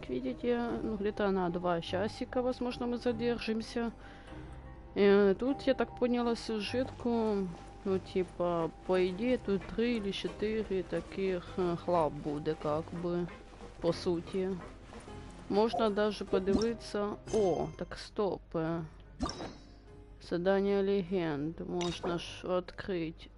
как видите. Ну, где-то на 2 часика, возможно, мы задержимся. И тут, я так поняла сюжетку, ну, типа, по идее, тут 3 или 4 таких хлаб буде, как бы, по суті. Можна даже подивитися... О, так стоп. Задание легенд. Можна ж відкрити.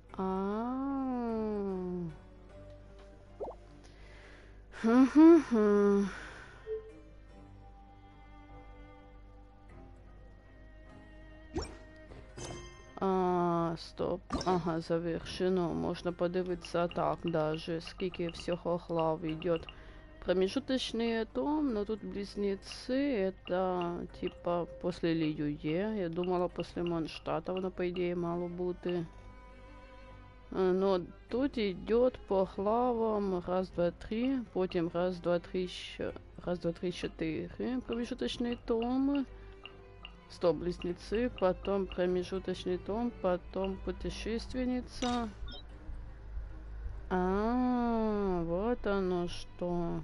Стоп. Ага, завершено. Можна подивитися так даже, скільки всього глав идет. Промежуточный том, но тут близнецы, это типа после Лиюе. Я думала после Монштата, воно по идее мало бути. Но тут идет по главам 1, 2, 3, потім 1, 2, 3, 4 промежуточный том. Стоп, близнецы, потом промежуточный том, потом путешественница. Вот оно что.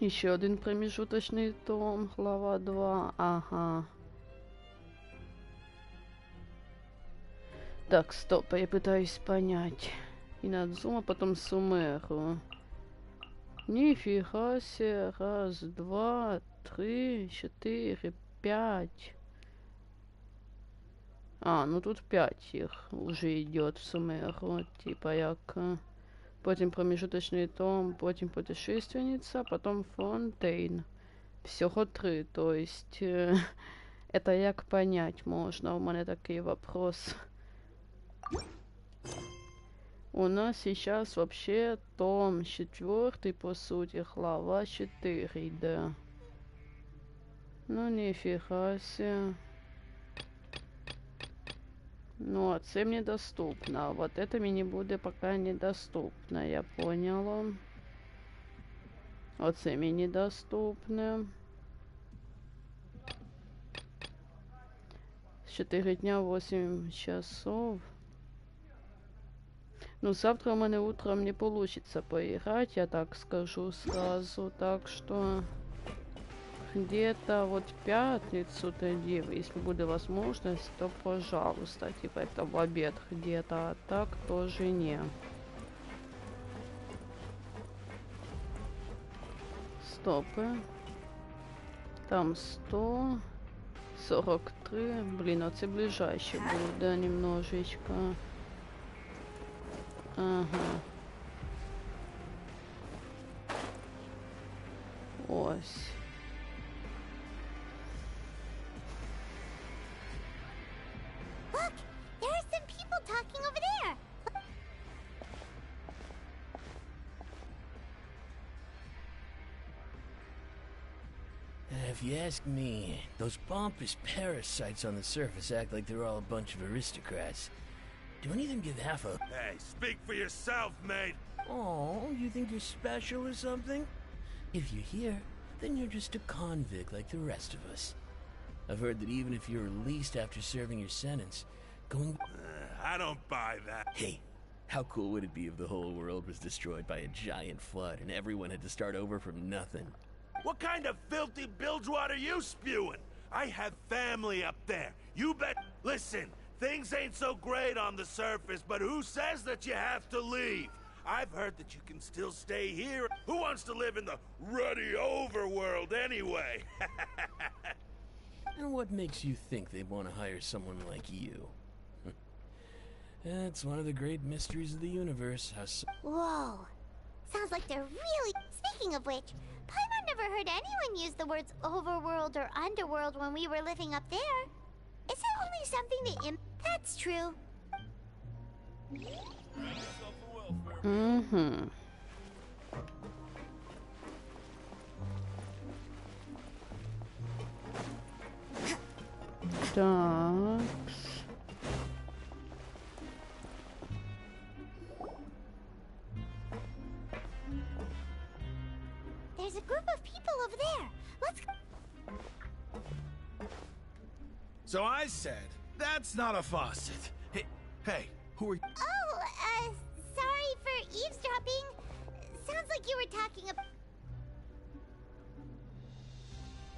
Еще один промежуточный том, глава 2. Ага. Так, стоп, я пытаюсь понять. Инадзума, потом Сумеру. Нифига себе. 1, 2, 3, 4, 5. Ну тут 5 их уже идет в Сумеру. Типа як... Потім промежуточний том, потім путешественница, потом Фонтейн. Всього 3, то есть... это як понять можно? У меня такой вопрос. У нас сейчас вообще том 4, по сути, глава 4, да. Ну, нифига себе. Ну, а це мне доступно. А вот это мне будет пока недоступно, я поняла. Оце мне недоступно. 4 дня, 8 часов. Ну, завтра у меня утром не получится поиграть, я так скажу сразу. Так что... Где-то вот в пятницу тогда, если будет возможность, то пожалуйста, типа это в обед где-то, а так тоже не. Стопы. Там 143. Блин, оце ближайший будет, да, немножечко. Ага. Ось. Talking over there. If you ask me, those pompous parasites on the surface act like they're all a bunch of aristocrats. Do any of them give half a... Hey, speak for yourself, mate. Oh, you think you're special or something? If you're here, then you're just a convict like the rest of us. I've heard that even if you're released after serving your sentence, going... I don't buy that. Hey, how cool would it be if the whole world was destroyed by a giant flood and everyone had to start over from nothing? What kind of filthy bilgewater are you spewing? I have family up there. You bet. Listen, things ain't so great on the surface, but who says that you have to leave? I've heard that you can still stay here. Who wants to live in the ruddy overworld anyway? And what makes you think they want to hire someone like you? That's one of the great mysteries of the universe. Whoa. Sounds like they're really... Speaking of which, Paimon never heard anyone use the words overworld or underworld when we were living up there. Is it only something that... That's true. Mm-hmm. Так. There's a group of people over there. Let's go. So I said, that's not a faucet. Hey, who are you? Oh, sorry for eavesdropping. Sounds like you were talking about...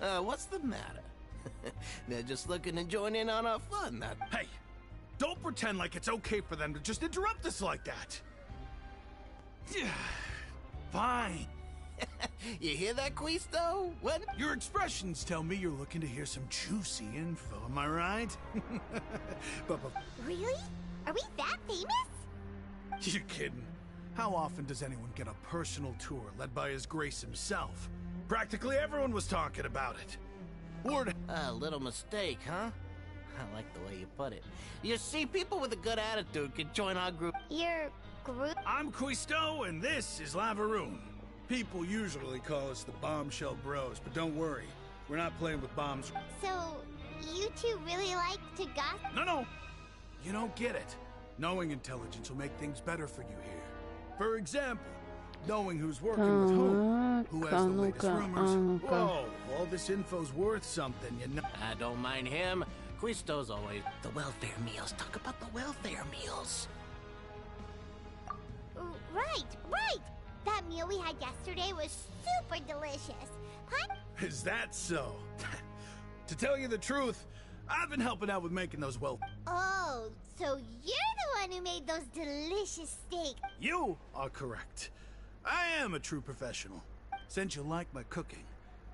What's the matter? They're just looking to join in on our fun, that... Hey, don't pretend like it's okay for them to just interrupt us like that. Fine. You hear that, Quisto? What? Your expressions tell me you're looking to hear some juicy info, am I right? but Really? Are we that famous? you're kidding. How often does anyone get a personal tour led by His Grace himself? Practically everyone was talking about it. Word. A little mistake, huh? I like the way you put it. You see, people with a good attitude can join our group. Your group? I'm Quisto, and this is Lavaroon. People usually call us the Bombshell Bros, but don't worry. We're not playing with bombs. So, you two really like to gossip? No. You don't get it. Knowing intelligence will make things better for you here. For example, knowing who's working with who has the latest rumors. Whoa, all this info's worth something, you know. I don't mind him. Quisto's always... The welfare meals. Talk about the welfare meals. Right. That meal we had yesterday was super delicious. Is that so? To tell you the truth, I've been helping out with making those Oh, so you're the one who made those delicious steaks. You are correct. I am a true professional. Since you like my cooking,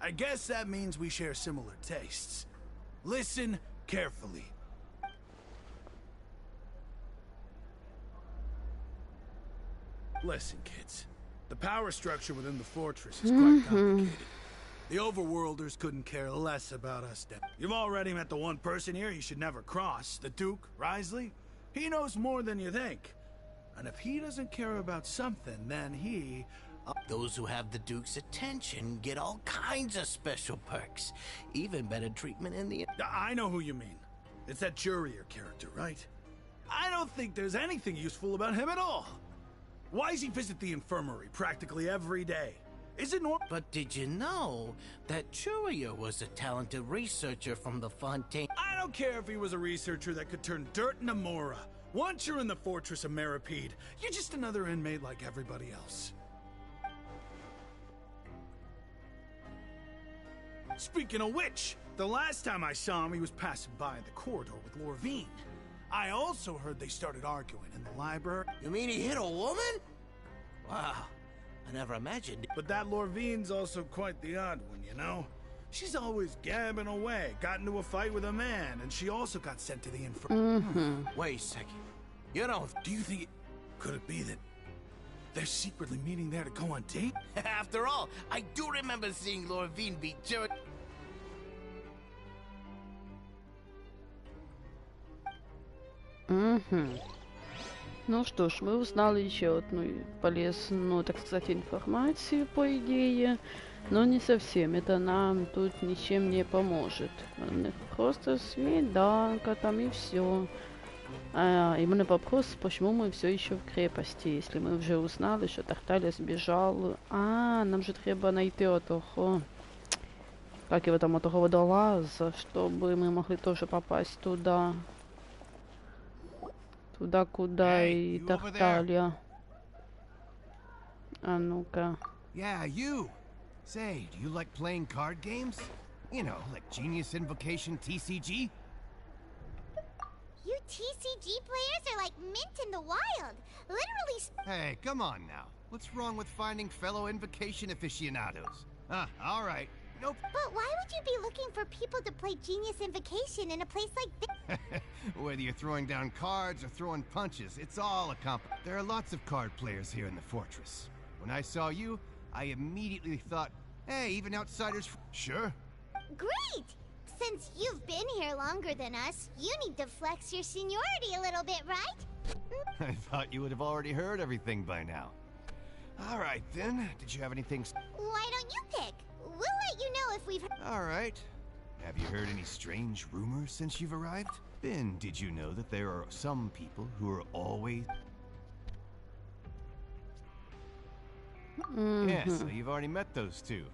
I guess that means we share similar tastes. Listen carefully. Listen, kids. The power structure within the fortress is quite complicated. The overworlders couldn't care less about us. You've already met the one person here you should never cross, the Duke, Risley. He knows more than you think. And if he doesn't care about something, then he... Those who have the Duke's attention get all kinds of special perks. Even better treatment in the... I know who you mean. It's that Jurier character, right? I don't think there's anything useful about him at all. Why does he visit the infirmary practically every day? Is it normal? But did you know that Jurier was a talented researcher from the Fontaine? I don't care if he was a researcher that could turn dirt into Mora. Once you're in the fortress of Meripede, you're just another inmate like everybody else. Speaking of which, the last time I saw him, he was passing by the corridor with Lorvine. I also heard they started arguing in the library. You mean he hit a woman? Wow, I never imagined it. But that Lorvine's also quite the odd one, you know? She's always gabbing away, got into a fight with a man, and she also got sent to the infirmary. Wait a second. You don't... Do you think could it be that they're secretly meeting there to go on date? After all, I do remember seeing Lorvine beat Jurier. Ну что ж, мы узнали еще одну полезную, так сказать, информацию, по идее, но не совсем. Это нам тут ничем не поможет. Просто свиданка там и все. Именно вопрос, почему мы все еще в крепости, если мы уже узнали, что Тарталья сбежал. Нам же треба найти отого, как его там, отого водолаза, чтобы мы могли тоже попасть туда. Туда, куда и Тарталья. А ну-ка. Yeah, you. Say, do you like playing card games? You know, like Genius Invocation TCG? You TCG players are like mint in the wild. Literally. Hey, come on now. What's wrong with finding fellow Invocation aficionados? All right. Nope. But why would you be looking for people to play Genius Invocation in a place like this? Whether you're throwing down cards or throwing punches, it's all a comp. There are lots of card players here in the fortress. When I saw you, I immediately thought, hey, even outsiders... Sure. Great! Since you've been here longer than us, you need to flex your seniority a little bit, right? I thought you would have already heard everything by now. All right, then. Did you have anything... Why don't you pick? We'll let you know if we've... All right. Have you heard any strange rumors since you've arrived? Ben, did you know that there are some people who are always... Yes, so you've already met those two.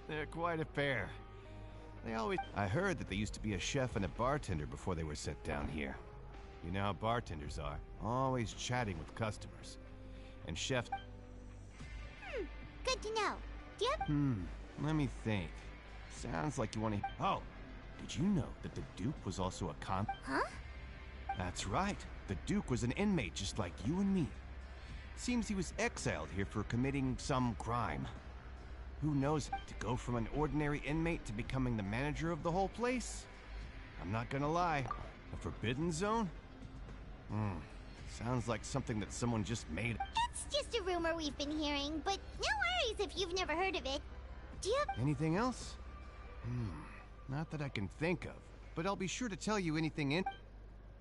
They're quite a pair. They always... I heard that they used to be a chef and a bartender before they were sent down here. You know how bartenders are, always chatting with customers. And chefs... Good to know. Do you have... Let me think. Sounds like you want to... Oh, did you know that the Duke was also a Huh? That's right. The Duke was an inmate just like you and me. Seems he was exiled here for committing some crime. Who knows, to go from an ordinary inmate to becoming the manager of the whole place? I'm not gonna lie, a forbidden zone? Sounds like something that someone just made. It's just a rumor we've been hearing, but no worries if you've never heard of it. Do you have... Anything else? Not that I can think of, but I'll be sure to tell you anything in...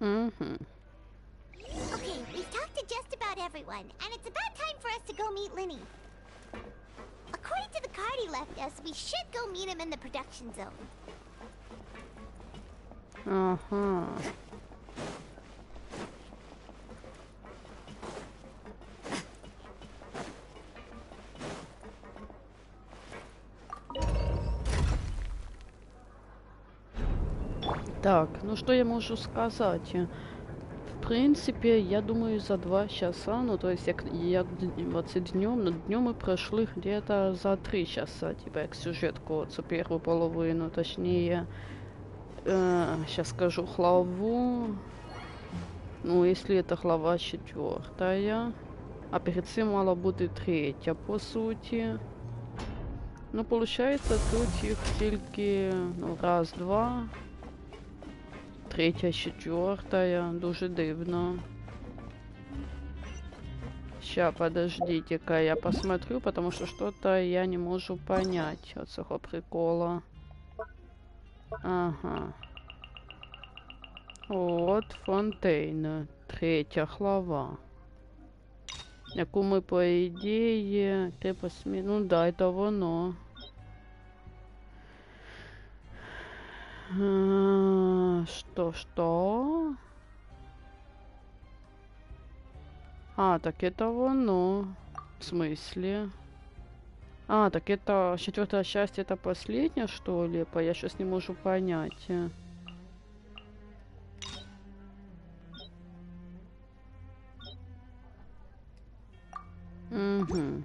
Okay, we've talked to just about everyone, and it's about time for us to go meet Linny. According to the card he left us, we should go meet him in the production zone. Так, ну что я могу сказать? В принципе, я думаю, за 2 часа, ну то есть як днем, но днем мы прошли где-то за 3 часа, типа як сюжетку, цю первую половину, точнее, сейчас скажу главу, ну если это глава 4, а перед цим мала бути 3, по суті. Ну, получается, тут їх тільки, ну, раз, два, 3, 4, дуже дивно. Ща, подождите-ка, я посмотрю, потому что что-то я не могу понять от цього прикола. Ага. Вот Фонтейн, 3 глава. Яку ми, по ідеї, ну да, это воно. Что? А, так это воно. В смысле? А, так это 4-я часть, это последняя, что ли? Я сейчас не могу понять. Угу.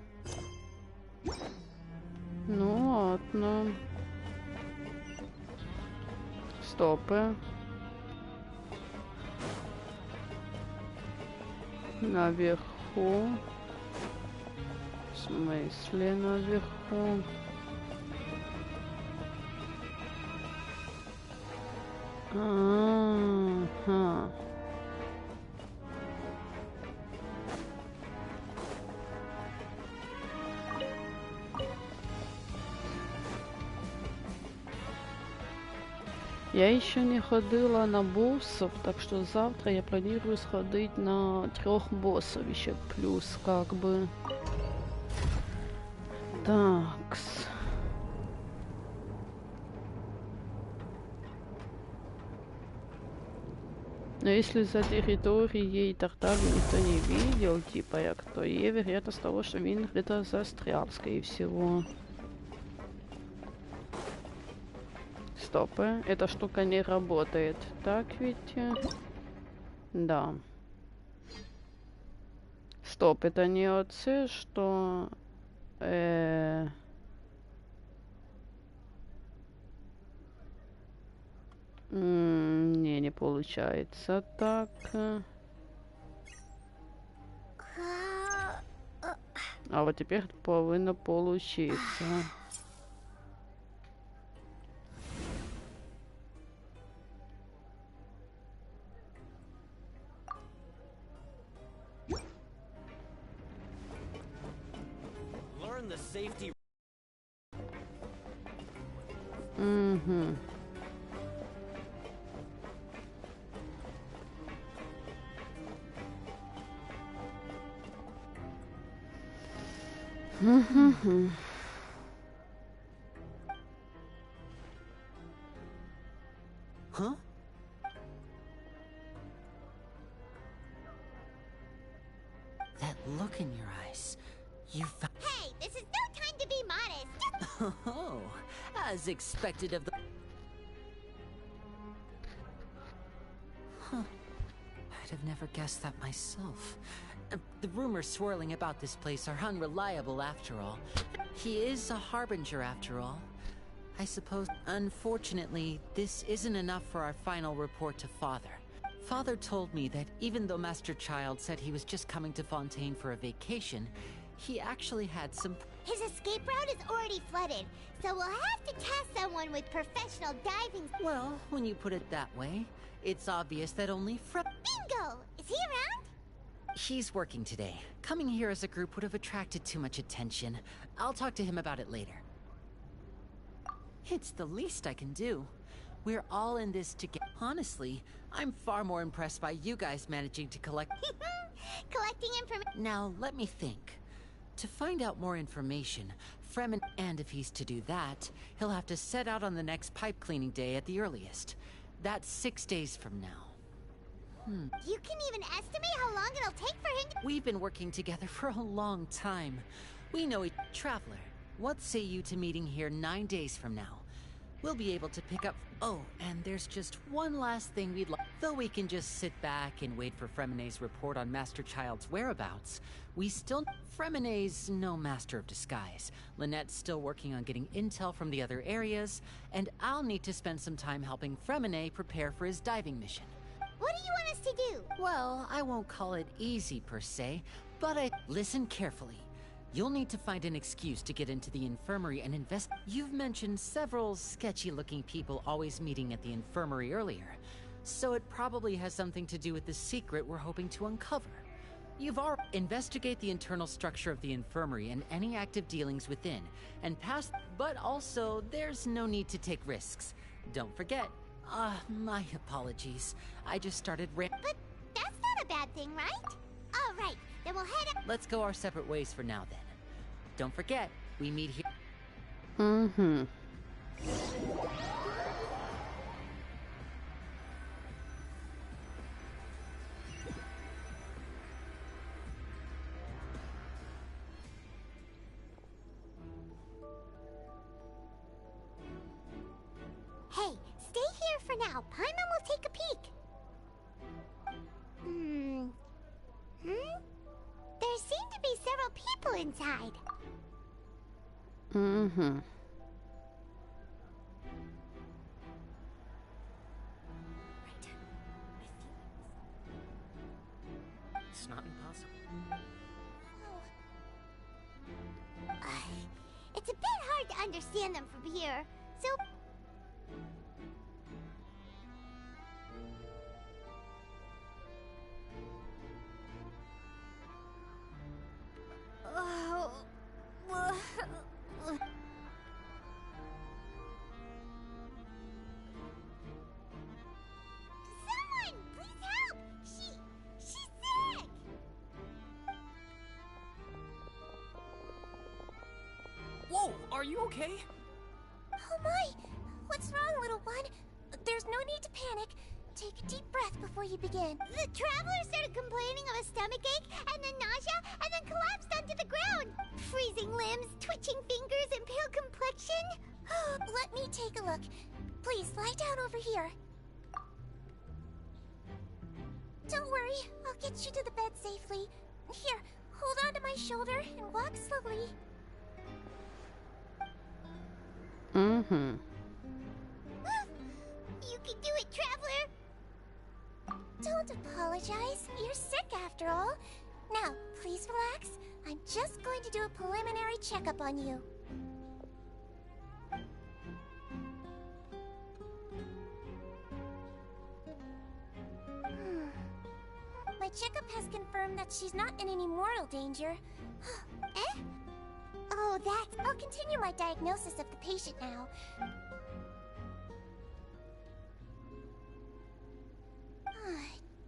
Ну ладно. Стопы. Наверху. В смысле наверху? Ага. Я еще не ходила на боссов, так что завтра я планирую сходить на 3 боссов еще плюс, как бы. Такс. Но если за территорией Тартарии никто не видел, типа я кто, є вероятность того, что він где-то застрял, скорее всего. Стопы, эта штука не работает, так ведь? Да. Стоп, это не оце, что... не получается так. А вот теперь повинно получиться. Угу. Huh? That look in your eyes. You found... Hey, this is no time to be modest. Oh, as expected of the... Huh. I'd have never guessed that myself. The rumors swirling about this place are unreliable after all. He is a harbinger after all. I suppose, unfortunately, this isn't enough for our final report to Father. Father told me that even though Master Child said he was just coming to Fontaine for a vacation, he actually had some... His escape route is already flooded, so we'll have to task someone with professional diving... Well, when you put it that way, it's obvious that only Bingo! Is he around? He's working today. Coming here as a group would have attracted too much attention. I'll talk to him about it later. It's the least I can do. We're all in this together. Honestly, I'm far more impressed by you guys managing to collect... Collecting information... Now, let me think. To find out more information, Fremen... And if he's to do that, he'll have to set out on the next pipe cleaning day at the earliest. That's 6 days from now. You can even estimate how long it'll take for him to... We've been working together for a long time. We know each... Traveler, what say you to meeting here 9 days from now? We'll be able to pick up... Oh, and there's just one last thing we'd like... Though we can just sit back and wait for Fremenet's report on Master Child's whereabouts, we still... Fremenet's no master of disguise. Lynette's still working on getting intel from the other areas, and I'll need to spend some time helping Fremenet prepare for his diving mission. What do you want us to do? Well, I won't call it easy per se, but listen carefully. You'll need to find an excuse to get into the infirmary and invest... You've mentioned several sketchy-looking people always meeting at the infirmary earlier, so it probably has something to do with the secret we're hoping to uncover. You've already... Investigate the internal structure of the infirmary and any active dealings within, and pass... But also, there's no need to take risks. Don't forget. My apologies. I just started But that's not a bad thing, right? All right, then we'll head up... Let's go our separate ways for now, then. Don't forget, we meet here... Hey, stay here for now. Paimon will take a peek. There seem to be several people inside. It's not impossible. It's a bit hard to understand them from here, so... Someone, please help! She's sick! Whoa, are you okay? Oh my! What's wrong, little one? There's no need to panic. Take a deep breath before you begin. The traveler started complaining of a stomachache, and then nausea, and then collapsed onto the ground. Freezing limbs, twitching fingers, and pale complexion. Let me take a look. Please, lie down over here. Don't worry, I'll get you to the bed safely. Here, hold on to my shoulder and walk slowly. You can do it, traveler! Don't apologize. You're sick after all. Now, please relax. I'm just going to do a preliminary checkup on you. My checkup has confirmed that she's not in any mortal danger. Eh? Oh, that's... I'll continue my diagnosis of the patient now.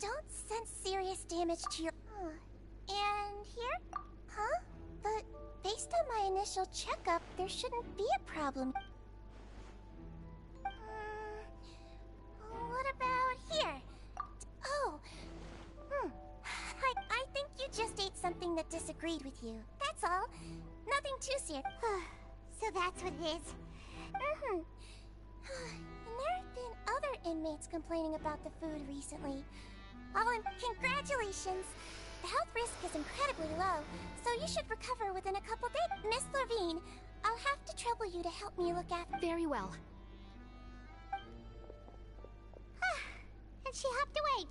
Don't sense serious damage to your... And here? Huh? But based on my initial checkup, there shouldn't be a problem. What about here? Oh. I think you just ate something that disagreed with you. That's all. Nothing too serious. So that's what it is. And there have been other inmates complaining about the food recently. Oh, and congratulations! The health risk is incredibly low, so you should recover within a couple days. Miss Levine, I'll have to trouble you to help me look after. Very well. And she hopped away.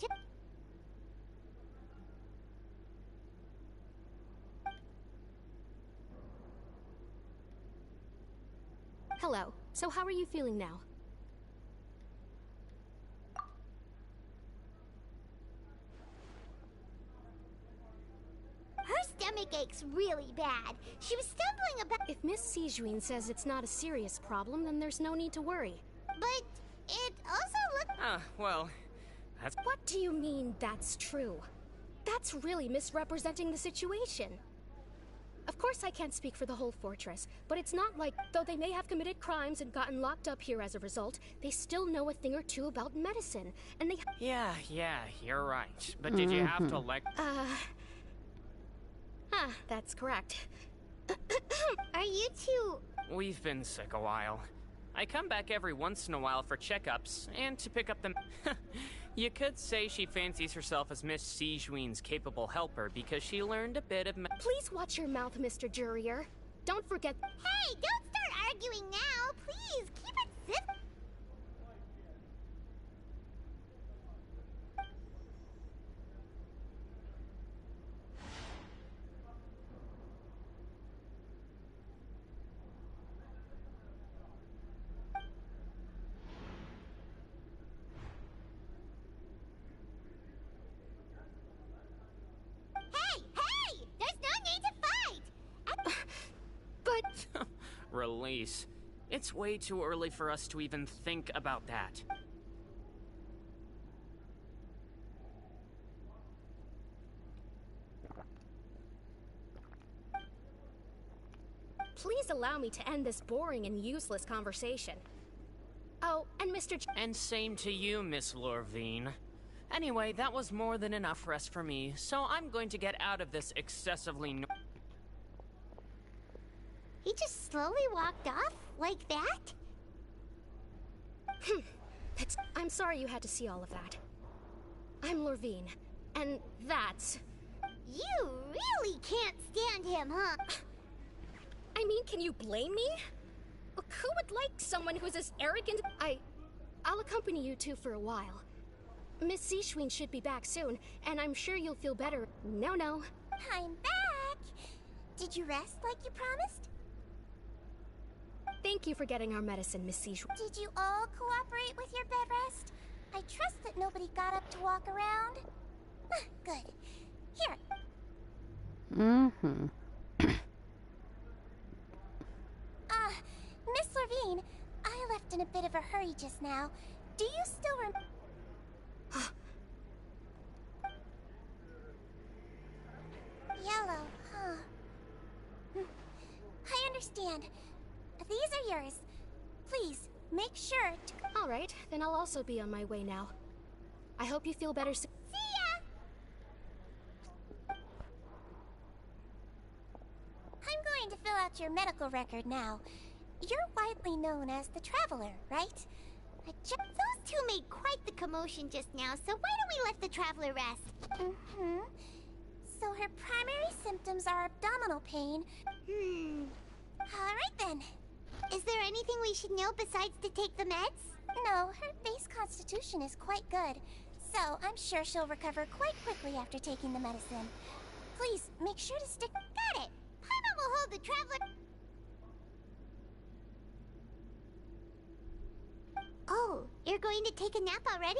Hello. So how are you feeling now? Her stomach aches really bad. She was stumbling about. If Miss Sijuin says it's not a serious problem, then there's no need to worry. But it also looked. Well, that's... What do you mean that's true? That's really misrepresenting the situation. Of course I can't speak for the whole fortress, but it's not like, though they may have committed crimes and gotten locked up here as a result, they still know a thing or two about medicine, and they... Yeah, you're right. But did you have to that's correct. Are you two... We've been sick a while. I come back every once in a while for checkups, and to pick up the... You could say she fancies herself as Miss Sijuin's capable helper because she learned a bit of... Please watch your mouth, Mr. Jurier. Don't forget... Hey, don't start arguing now! Please, keep it simple! Hey! There's no need to fight! But... Release. It's way too early for us to even think about that. Please allow me to end this boring and useless conversation. Oh, and And same to you, Miss Lorvine. Anyway, that was more than enough rest for me, so I'm going to get out of this excessively He just slowly walked off? Like that? I'm sorry you had to see all of that. I'm Lorvine, and that's... You really can't stand him, huh? I mean, can you blame me? Who would like someone who's as arrogant? I'll accompany you two for a while. Miss Sijuin should be back soon, and I'm sure you'll feel better. No. I'm back! Did you rest like you promised? Thank you for getting our medicine, Miss Sijuin. Did you all cooperate with your bed rest? I trust that nobody got up to walk around. Good. Here. Miss Lorvine, I left in a bit of a hurry just now. Do you still Yellow, huh? I understand. These are yours. Please, make sure to... All right, then I'll also be on my way now. I hope you feel better soon. See ya! I'm going to fill out your medical record now. You're widely known as the Traveler, right? Those two made quite the commotion just now, so why don't we let the Traveler rest? So her primary symptoms are abdominal pain. Alright then. Is there anything we should know besides to take the meds? No, her base constitution is quite good, so I'm sure she'll recover quite quickly after taking the medicine. Please, make sure to stick... Got it! Paimon will hold the Traveler... Oh, you're going to take a nap already?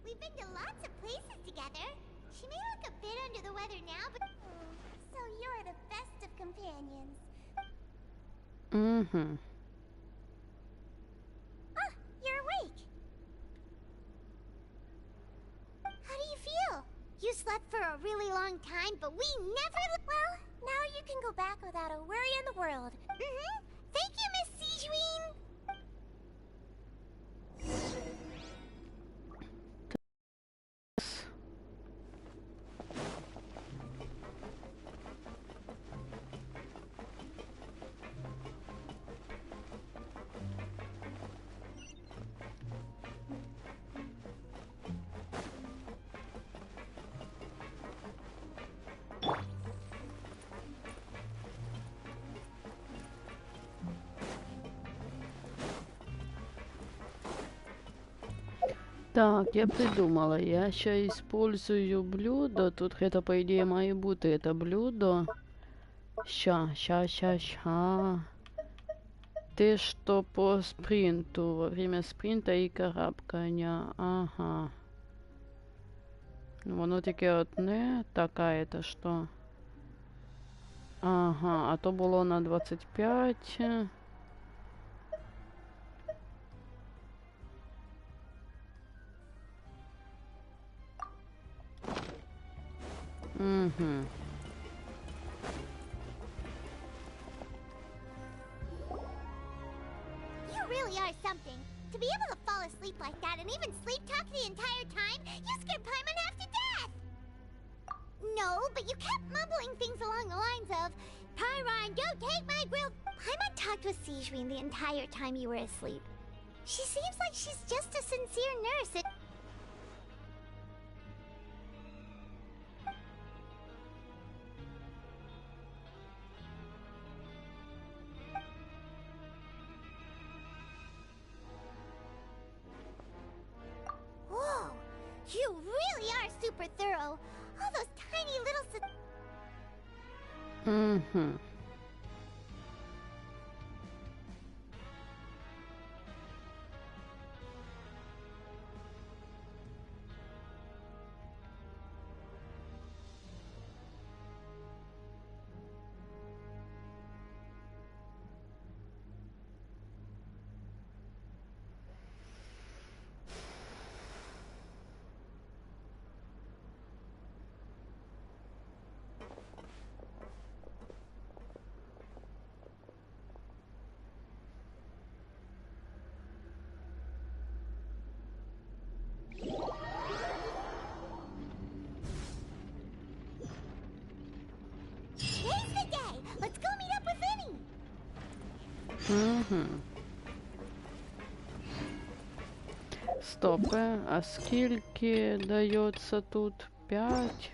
We've been to lots of places together. She may look a bit under the weather now, but... so you're the best of companions. Ah, you're awake. How do you feel? You slept for a really long time, but we never... Well, now you can go back without a worry in the world. Thank you, Miss Sijuin! Так, я придумала. Я сейчас использую блюдо. Тут это, по идее, мои буты. Это блюдо. Ща. Ты что по спринту? Во время спринта и карабкання. Ага. Воно таке одне. Така это що? Ага, а то було на 25. Угу. You really are something. To be able to fall asleep like that and even sleep talk the entire time, you scared Paimon half to death! No, but you kept mumbling things along the lines of, Pyron, don't take my grill. Paimon talked with Sijwin the entire time you were asleep. She seems like she's just a sincere nurse. Whoa, you really are super thorough. All those tiny little... Угу. Today's the day. Let's go meet up with Vinny. Угу. Стопе, а скільки дається тут? 5?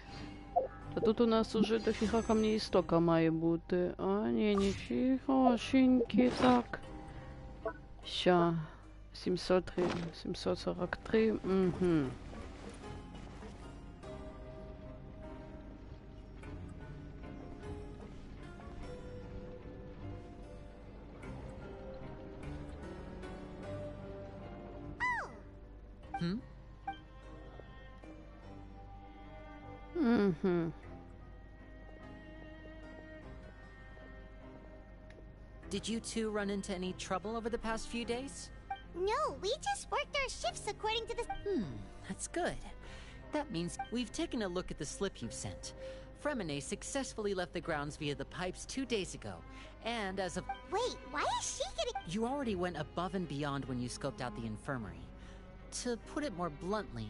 Та тут у нас уже дофіга камней істока має бути. А, ні, ніфігошеньки, так. Ща. 703, 743, угу. Hmm? Угу. Did you two run into any trouble over the past few days? No, we just worked our shifts according to the... That's good. That means we've taken a look at the slip you've sent. Fremine successfully left the grounds via the pipes 2 days ago, and as of... Wait, why is she getting... You already went above and beyond when you scoped out the infirmary. To put it more bluntly,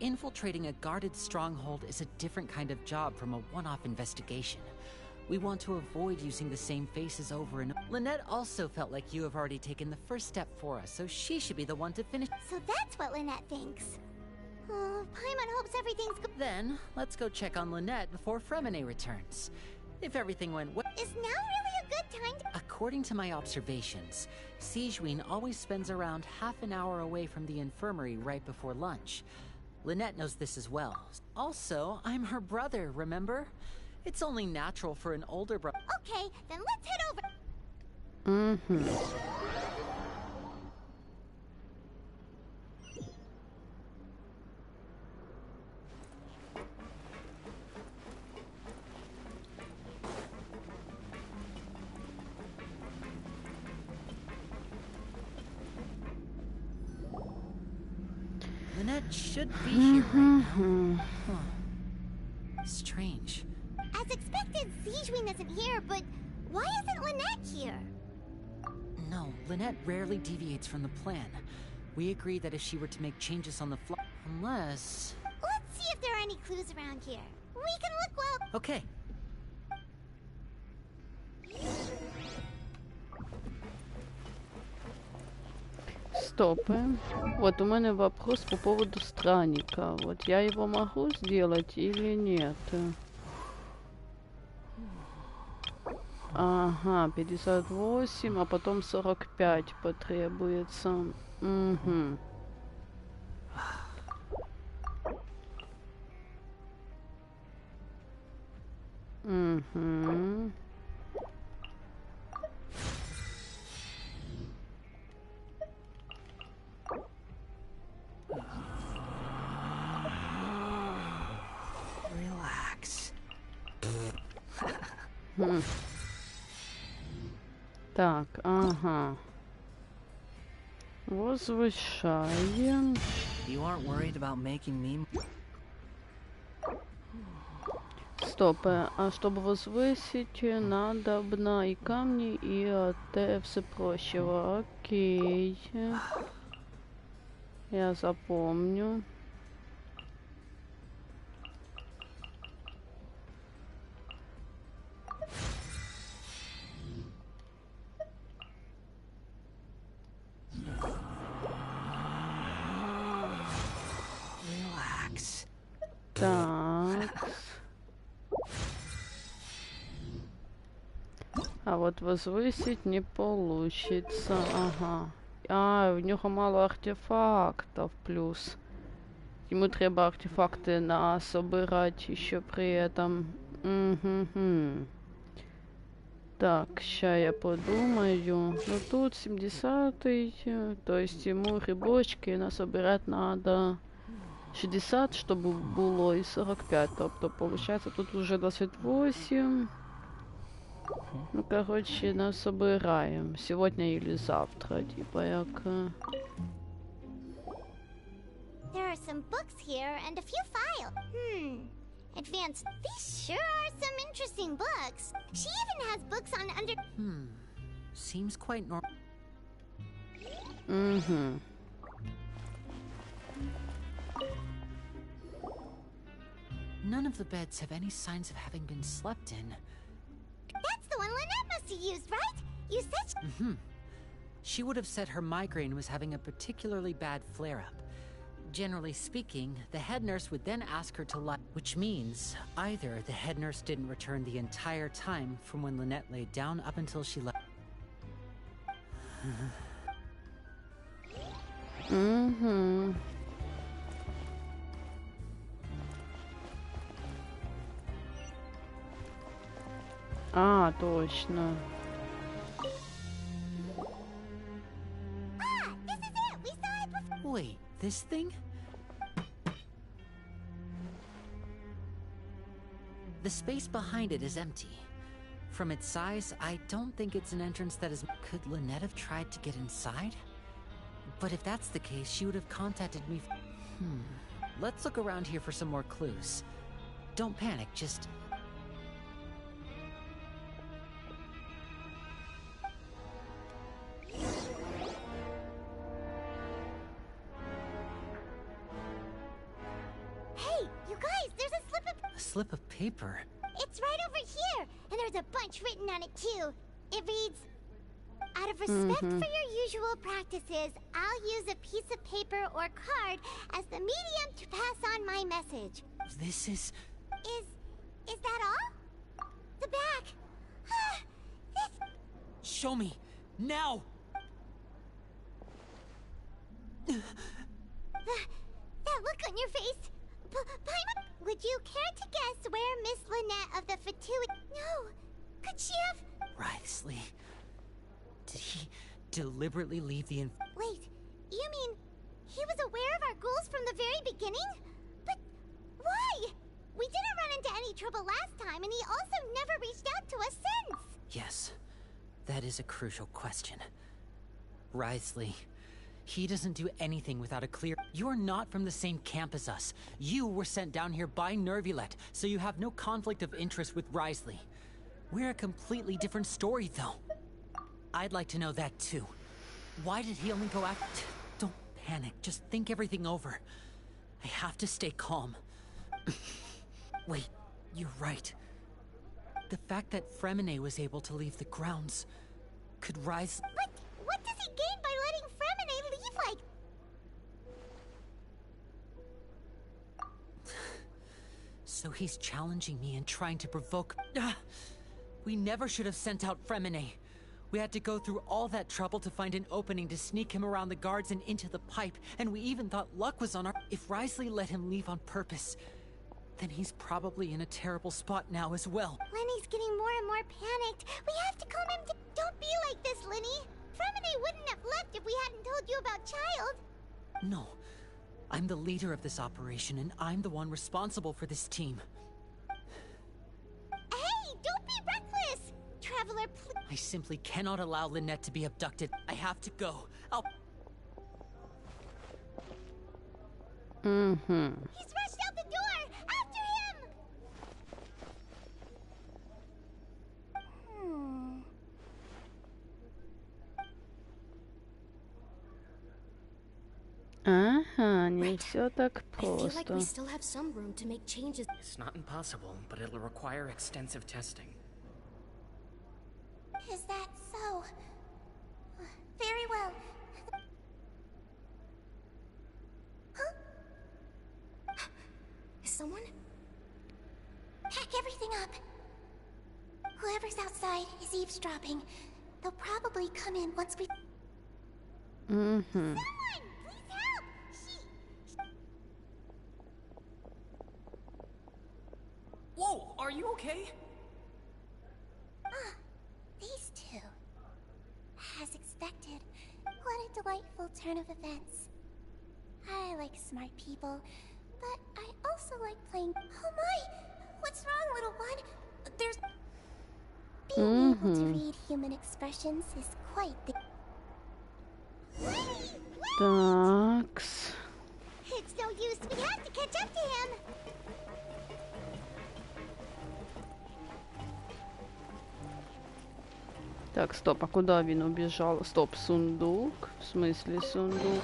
infiltrating a guarded stronghold is a different kind of job from a one-off investigation. We want to avoid using the same faces over and over. Lynette also felt like you have already taken the first step for us, so she should be the one to finish. So that's what Lynette thinks. Oh, Paimon hopes everything's good. Then, let's go check on Lynette before Fremine returns. If everything went well... Is now really a good time to... According to my observations, Sijwin always spends around half an hour away from the infirmary right before lunch. Lynette knows this as well. Also, I'm her brother, remember? It's only natural for an older brother. Okay, then let's head over. Угу. Lynette should be here right now. Huh. Strange. As expected, Sijwin isn't here, but why isn't Lynette here? No, Lynette rarely deviates from the plan. We agreed that if she were to make changes on the fly... Unless... Let's see if there are any clues around here. We can look well... Okay. Стопы. Вот у меня вопрос по поводу странника. Вот я его могу сделать или нет? Ага, 58, а потом 45 потребуется. Угу. Угу. Relax. Так, ага. Возвышаем. You aren't worried about making me. Стоп, а чтобы возвысить, надобно и камни, и все прочего. Окей. Я запомню. Relax. Так. А вот возвысить не получится. Ага. А, в нього мало артефактов плюс. Ему треба артефакты насобирать еще при этом. Угу. Так, ща я подумаю. Ну тут 70-й, то есть ему грибочки насобирать надо 60, чтобы было, и 45. Тобто, получается, тут уже 28. Ну, короче, насобираем. Сегодня или завтра, типа, як... There are some books here and a few files. Advanced. These sure are some interesting books. She even has books on under. Seems quite normal. Угу. None of the beds have any signs of having been slept in. That's the one Lynette must have used, right? You said. She would have said her migraine was having a particularly bad flare-up. Generally speaking, the head nurse would then ask her to lie, which means either the head nurse didn't return the entire time from when Lynette laid down up until she left. Угу. А, точно. Ah, this is it. We saw it before. Wait, this thing? The space behind it is empty. From its size, I don't think it's an entrance that is... Could Lynette have tried to get inside? But if that's the case, she would have contacted me. Let's look around here for some more clues. Don't panic, just... Hey, you guys, there's a slip of. A slip of paper. It's right over here, and there's a bunch written on it too. It reads, "Out of respect for your usual practices, I'll use a piece of paper or card as the medium to pass on my message." This is... Is that all? The back. This. Show me! Now! That look on your face. Paimon, would you care to guess where Miss Lynette of the Fatuity? No. Could she have? Wriothesley. Did he deliberately leave the Wait, you mean he was aware of our goals from the very beginning? But why? We didn't run into any trouble last time, and he also never reached out to us since. Yes, that is a crucial question. Wriothesley, he doesn't do anything without a clear... You're not from the same camp as us. You were sent down here by Nervulet, so you have no conflict of interest with Wriothesley. We're a completely different story, though. I'd like to know that, too. Why did he only go after... Don't panic, just think everything over. I have to stay calm. Wait, you're right. The fact that Fremine was able to leave the grounds could rise... But what does he gain by letting Fremine leave like... So he's challenging me and trying to provoke... We never should have sent out Fremine. We had to go through all that trouble to find an opening to sneak him around the guards and into the pipe, and we even thought luck was on our... If Wriothesley let him leave on purpose, then he's probably in a terrible spot now as well. Lenny's getting more and more panicked. We have to calm him down. Don't be like this, Lenny. Fremine wouldn't have left if we hadn't told you about Child. No. I'm the leader of this operation, and I'm the one responsible for this team. Hey, don't be reckless! Traveler, please. I simply cannot allow Lynette to be abducted. I have to go. I'll... He's rushed out the door! After him! Ага, не все так I feel like we просто. still have some room to make changes. It's not impossible, but it'll require extensive testing. Is that so? Very well. Huh? Is someone? Pack everything up. Whoever's outside is eavesdropping. They'll probably come in once we... Someone! Please help! Whoa, are you okay? These two. As expected, what a delightful turn of events. I like smart people, but I also like playing... Oh my! What's wrong, little one? There's... Being able to read human expressions is quite the... Такс. It's no use, we have to catch up to him! Так, стоп, а куда він убежал? Стоп, сундук? В смысле сундук?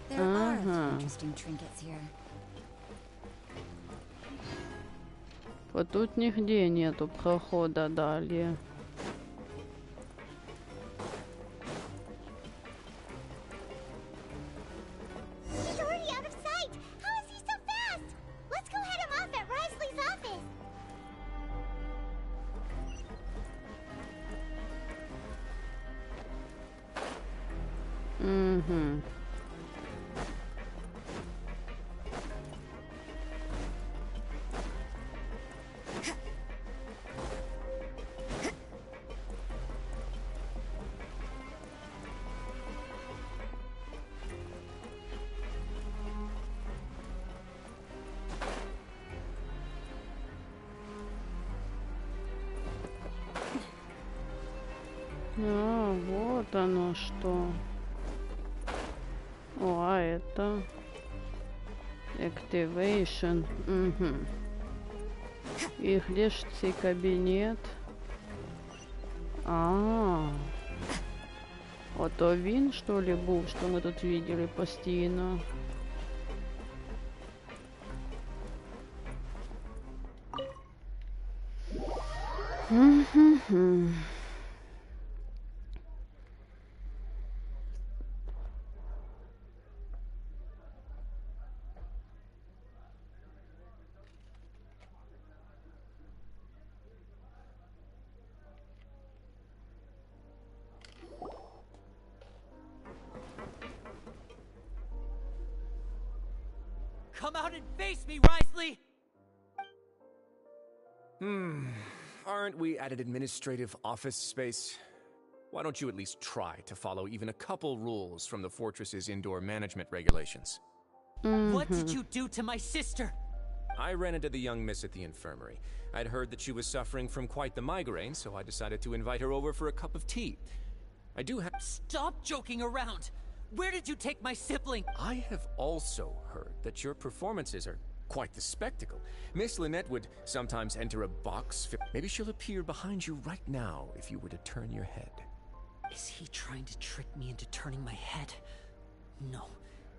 There are a few Ага. interesting trinkets here. Вот тут нигде нету прохода далее. He's already out of sight! How is he so fast? Let's go head him off at Risley's office! А, вот оно что. О, а это... Activation. І где ж цей кабінет? Ото він, що ли, був, що ми тут видели постійно? Come out and face me, Risley! Aren't we at an administrative office space? Why don't you at least try to follow even a couple rules from the fortress's indoor management regulations? What did you do to my sister? I ran into the young miss at the infirmary. I'd heard that she was suffering from quite the migraine, so I decided to invite her over for a cup of tea. I do have... Stop joking around! Where did you take my sibling? I have also heard that your performances are quite the spectacle. Miss Lynette would sometimes enter a box. Maybe she'll appear behind you right now if you were to turn your head. Is he trying to trick me into turning my head? No.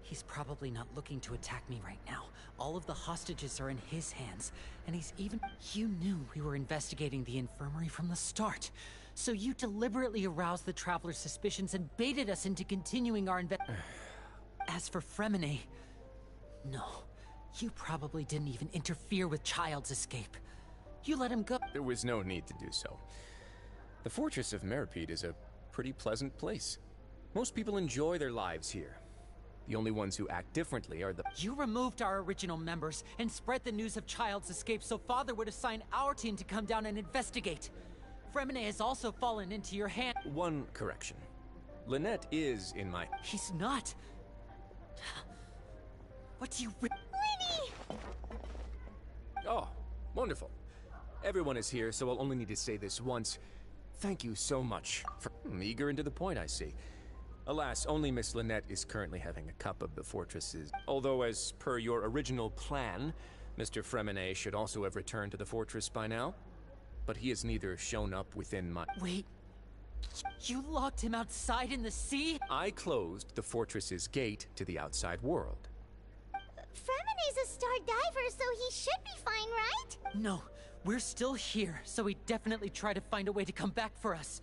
He's probably not looking to attack me right now. All of the hostages are in his hands, and he's even... You knew we were investigating the infirmary from the start. So you deliberately aroused the Traveler's suspicions and baited us into continuing our As for Fremine... No. You probably didn't even interfere with Child's escape. You let him go... There was no need to do so. The Fortress of Meripede is a pretty pleasant place. Most people enjoy their lives here. The only ones who act differently are the... You removed our original members and spread the news of Child's escape so Father would assign our team to come down and investigate. Fremine has also fallen into your hand. One correction. Lynette is in my... He's not. What do you... Winnie! Oh, wonderful. Everyone is here, so I'll only need to say this once. Thank you so much for... eager and to the point, I see. Alas, only Miss Lynette is currently having a cup of the fortresses. Although, as per your original plan, Mr. Fremine should also have returned to the fortress by now. But he has neither shown up within my... Wait. You locked him outside in the sea? I closed the fortress's gate to the outside world. Fremine's a star diver, so he should be fine, right? No, we're still here, so he definitely tried to find a way to come back for us.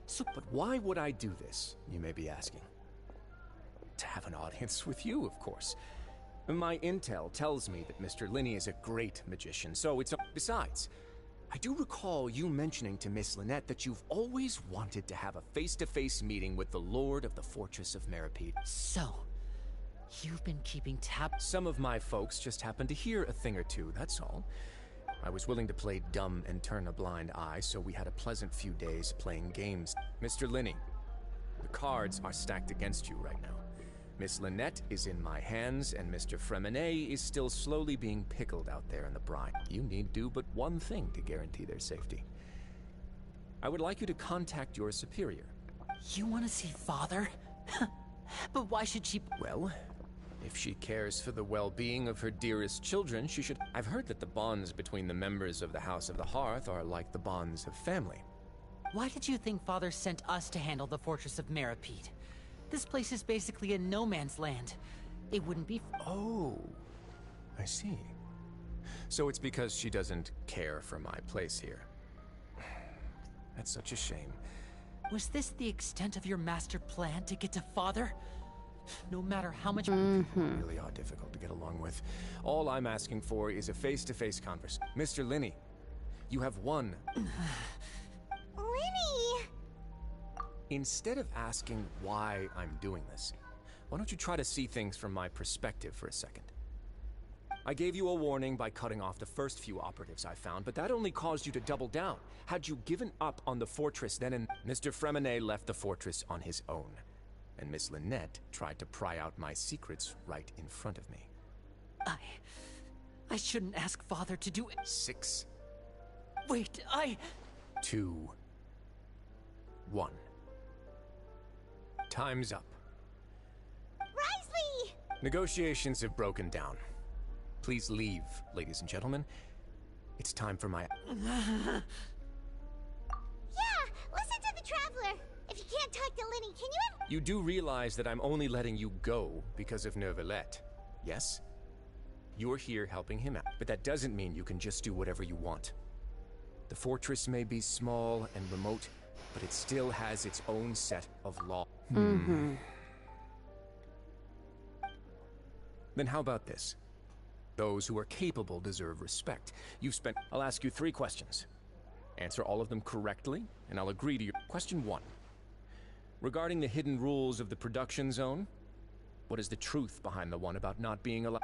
So... But why would I do this, you may be asking? To have an audience with you, of course. My intel tells me that Mr. Linney is a great magician, so it's... Besides, I do recall you mentioning to Miss Lynette that you've always wanted to have a face-to-face meeting with the Lord of the Fortress of Meripede. So, you've been keeping tabs? Some of my folks just happened to hear a thing or two, that's all. I was willing to play dumb and turn a blind eye, so we had a pleasant few days playing games. Mr. Linney, the cards are stacked against you right now. Miss Lynette is in my hands, and Mr. Fremine is still slowly being pickled out there in the brine. You need do but one thing to guarantee their safety. I would like you to contact your superior. You want to see Father? But why should she... Well, if she cares for the well-being of her dearest children, she should... I've heard that the bonds between the members of the House of the Hearth are like the bonds of family. Why did you think Father sent us to handle the Fortress of Meripede? This place is basically a no-man's land. It wouldn't be... Oh, I see. So it's because she doesn't care for my place here. That's such a shame. Was this the extent of your master plan to get to Father? No matter how much... People really are difficult to get along with. All I'm asking for is a face-to-face conversation. Mr. Linney, you have won. Winnie! Instead of asking why I'm doing this, why don't you try to see things from my perspective for a second? I gave you a warning by cutting off the first few operatives I found, but that only caused you to double down. Had you given up on the fortress then and... Mr. Fremine left the fortress on his own, and Miss Lynette tried to pry out my secrets right in front of me. I shouldn't ask Father to do it. 6. Wait, 2. 1. Time's up. Risley! Negotiations have broken down. Please leave, ladies and gentlemen. It's time for my... Yeah, listen to the Traveler. If you can't talk to Linny, can you... You do realize that I'm only letting you go because of Neuvillette, yes? You're here helping him out, but that doesn't mean you can just do whatever you want. The fortress may be small and remote, but it still has its own set of laws. Then how about this? Those who are capable deserve respect. You've spent... I'll ask you 3 questions. Answer all of them correctly, and I'll agree to your... Question 1. Regarding the hidden rules of the production zone, what is the truth behind the one about not being allowed...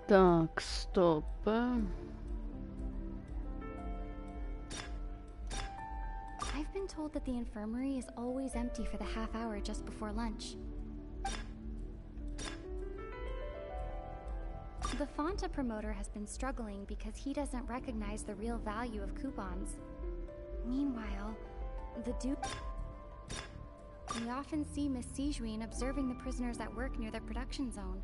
Так, стоп. I've been told that the infirmary is always empty for the half hour just before lunch. The Fanta promoter has been struggling because he doesn't recognize the real value of coupons. Meanwhile, the Duke... We often see Miss Sijuin observing the prisoners at work near the production zone.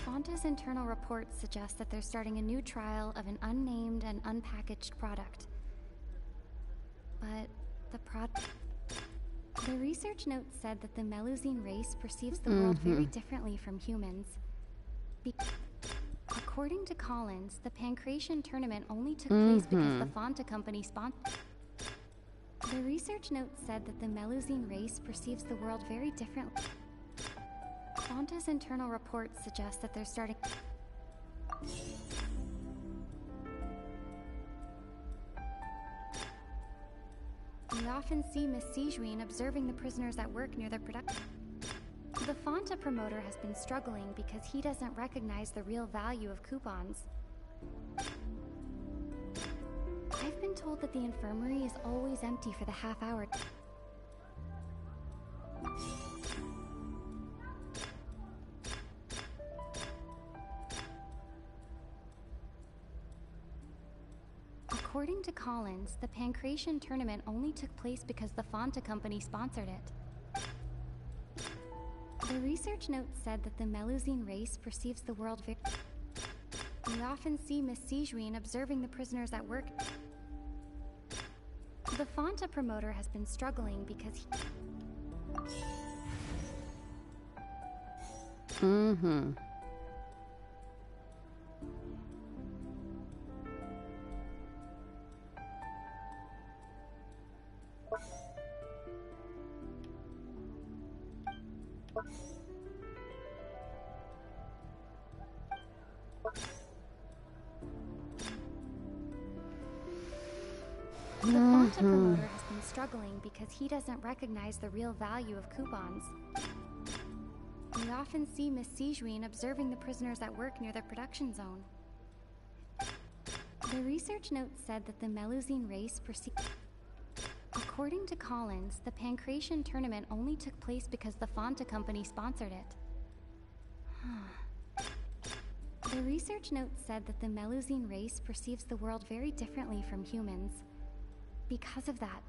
Fanta's internal reports suggest that they're starting a new trial of an unnamed and unpackaged product. But the The research note said that the Melusine race perceives the world very differently from humans. According to Collins, the Pancration tournament only took place because the Fanta company sponsored. The research note said that the Melusine race perceives the world very differently. Fanta's internal reports suggest that they're starting. We often see Miss Sijuin observing the prisoners at work near their production. The Fanta promoter has been struggling because he doesn't recognize the real value of coupons. I've been told that the infirmary is always empty for the half hour. According to Collins, the Pancration tournament only took place because the Fanta company sponsored it. The research note said that the Melusine race perceives the world very. We often see Miss Sijuin observing the prisoners at work. The Fanta promoter has been struggling because he. The Fanta promoter has been struggling because he doesn't recognize the real value of coupons. We often see Miss Sijuin observing the prisoners at work near their production zone. The research note said that the Melusine race perceived. According to Collins, the Pancration tournament only took place because the Fanta company sponsored it. The research note said that the Melusine race perceives the world very differently from humans. Because of that,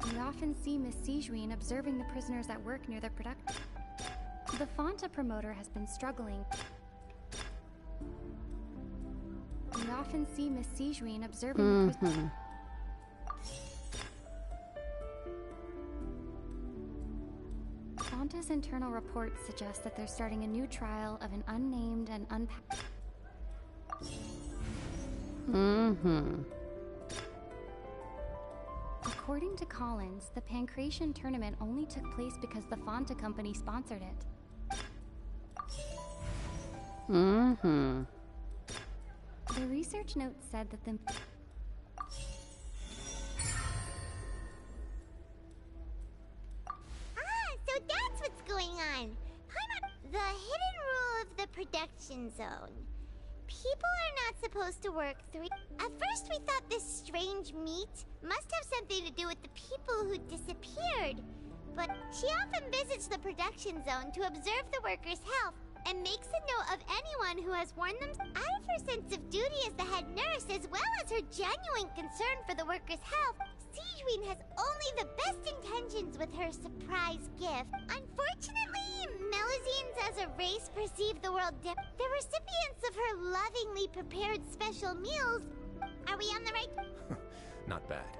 we often see Miss Sijuin observing the prisoners at work near their production. The Fanta promoter has been struggling. We often see Miss Sijuin observing the prisoners. Fanta's internal reports suggest that they're starting a new trial of an unnamed and unpacked. According to Collins, the Pancration tournament only took place because the Fanta company sponsored it. The research note said that the. So that's what's going on. The hidden rule of the production zone. People are not supposed to work 3. At first we thought this strange meat must have something to do with the people who disappeared. But she often visits the production zone to observe the workers' health and makes a note of anyone who has worn them. Out of her sense of duty as the head nurse, as well as her genuine concern for the workers' health, Sijuin has only the best intentions with her surprise gift. Unfortunately, Melusines as a race perceive the world the recipients of her lovingly prepared special meals. Are we on the right? Not bad.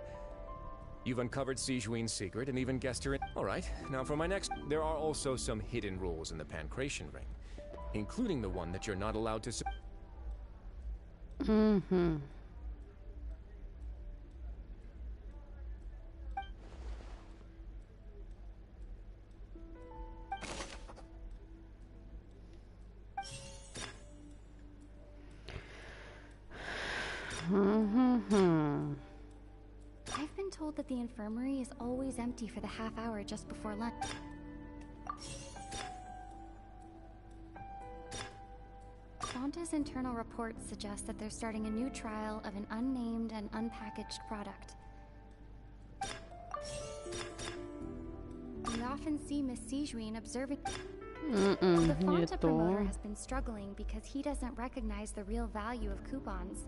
You've uncovered Sijuin's secret and even guessed her in. Alright, now for my next. There are also some hidden rules in the Pancration ring, including the one that you're not allowed to. I've been told that the infirmary is always empty for the half hour just before lunch. Fanta's internal reports suggest that they're starting a new trial of an unnamed and unpackaged product. We often see Miss Sijuin observing. The Fanta promoter has been struggling because he doesn't recognize the real value of coupons.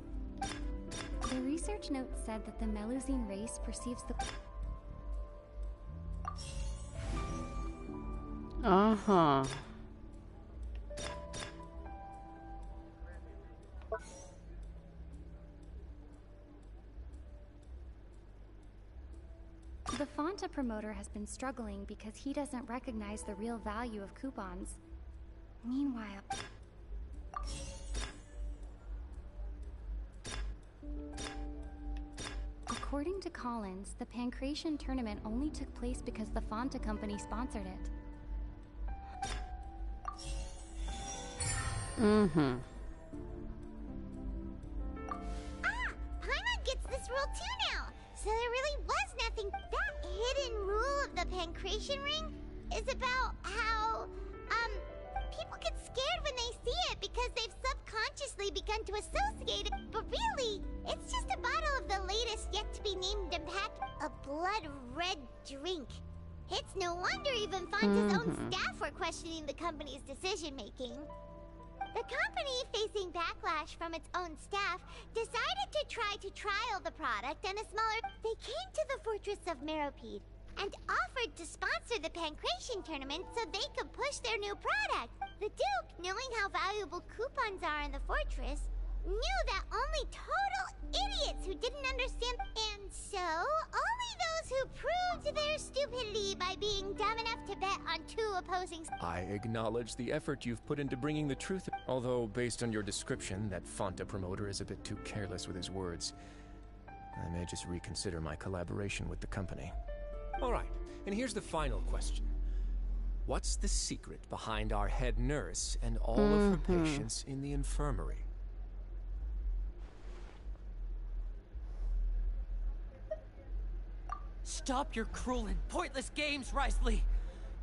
The research note said that the Melusine race perceives the. The Fanta promoter has been struggling because he doesn't recognize the real value of coupons. Meanwhile... According to Collins, the Pancration tournament only took place because the Fanta company sponsored it. Paimon gets this rule too now. So there really was nothing. That hidden rule of the Pancration ring is about how, people get scared when they see it because they've subconsciously begun to associate it. But really, it's just a bottle of the latest yet-to-be-named impact, a blood-red drink. It's no wonder even Fanta's own staff were questioning the company's decision-making. The company, facing backlash from its own staff, decided to try to trial the product and a smaller... They came to the fortress of Meropide and offered to sponsor the Pancration tournament so they could push their new product. The Duke, knowing how valuable coupons are in the fortress, knew that only total idiots who didn't understand... And so, only those who proved their stupidity by being dumb enough to bet on two opposing... I acknowledge the effort you've put into bringing the truth, although based on your description, that Fanta promoter is a bit too careless with his words. I may just reconsider my collaboration with the company. All right, and here's the final question. What's the secret behind our head nurse and all of her patients in the infirmary? Stop your cruel and pointless games, Risley!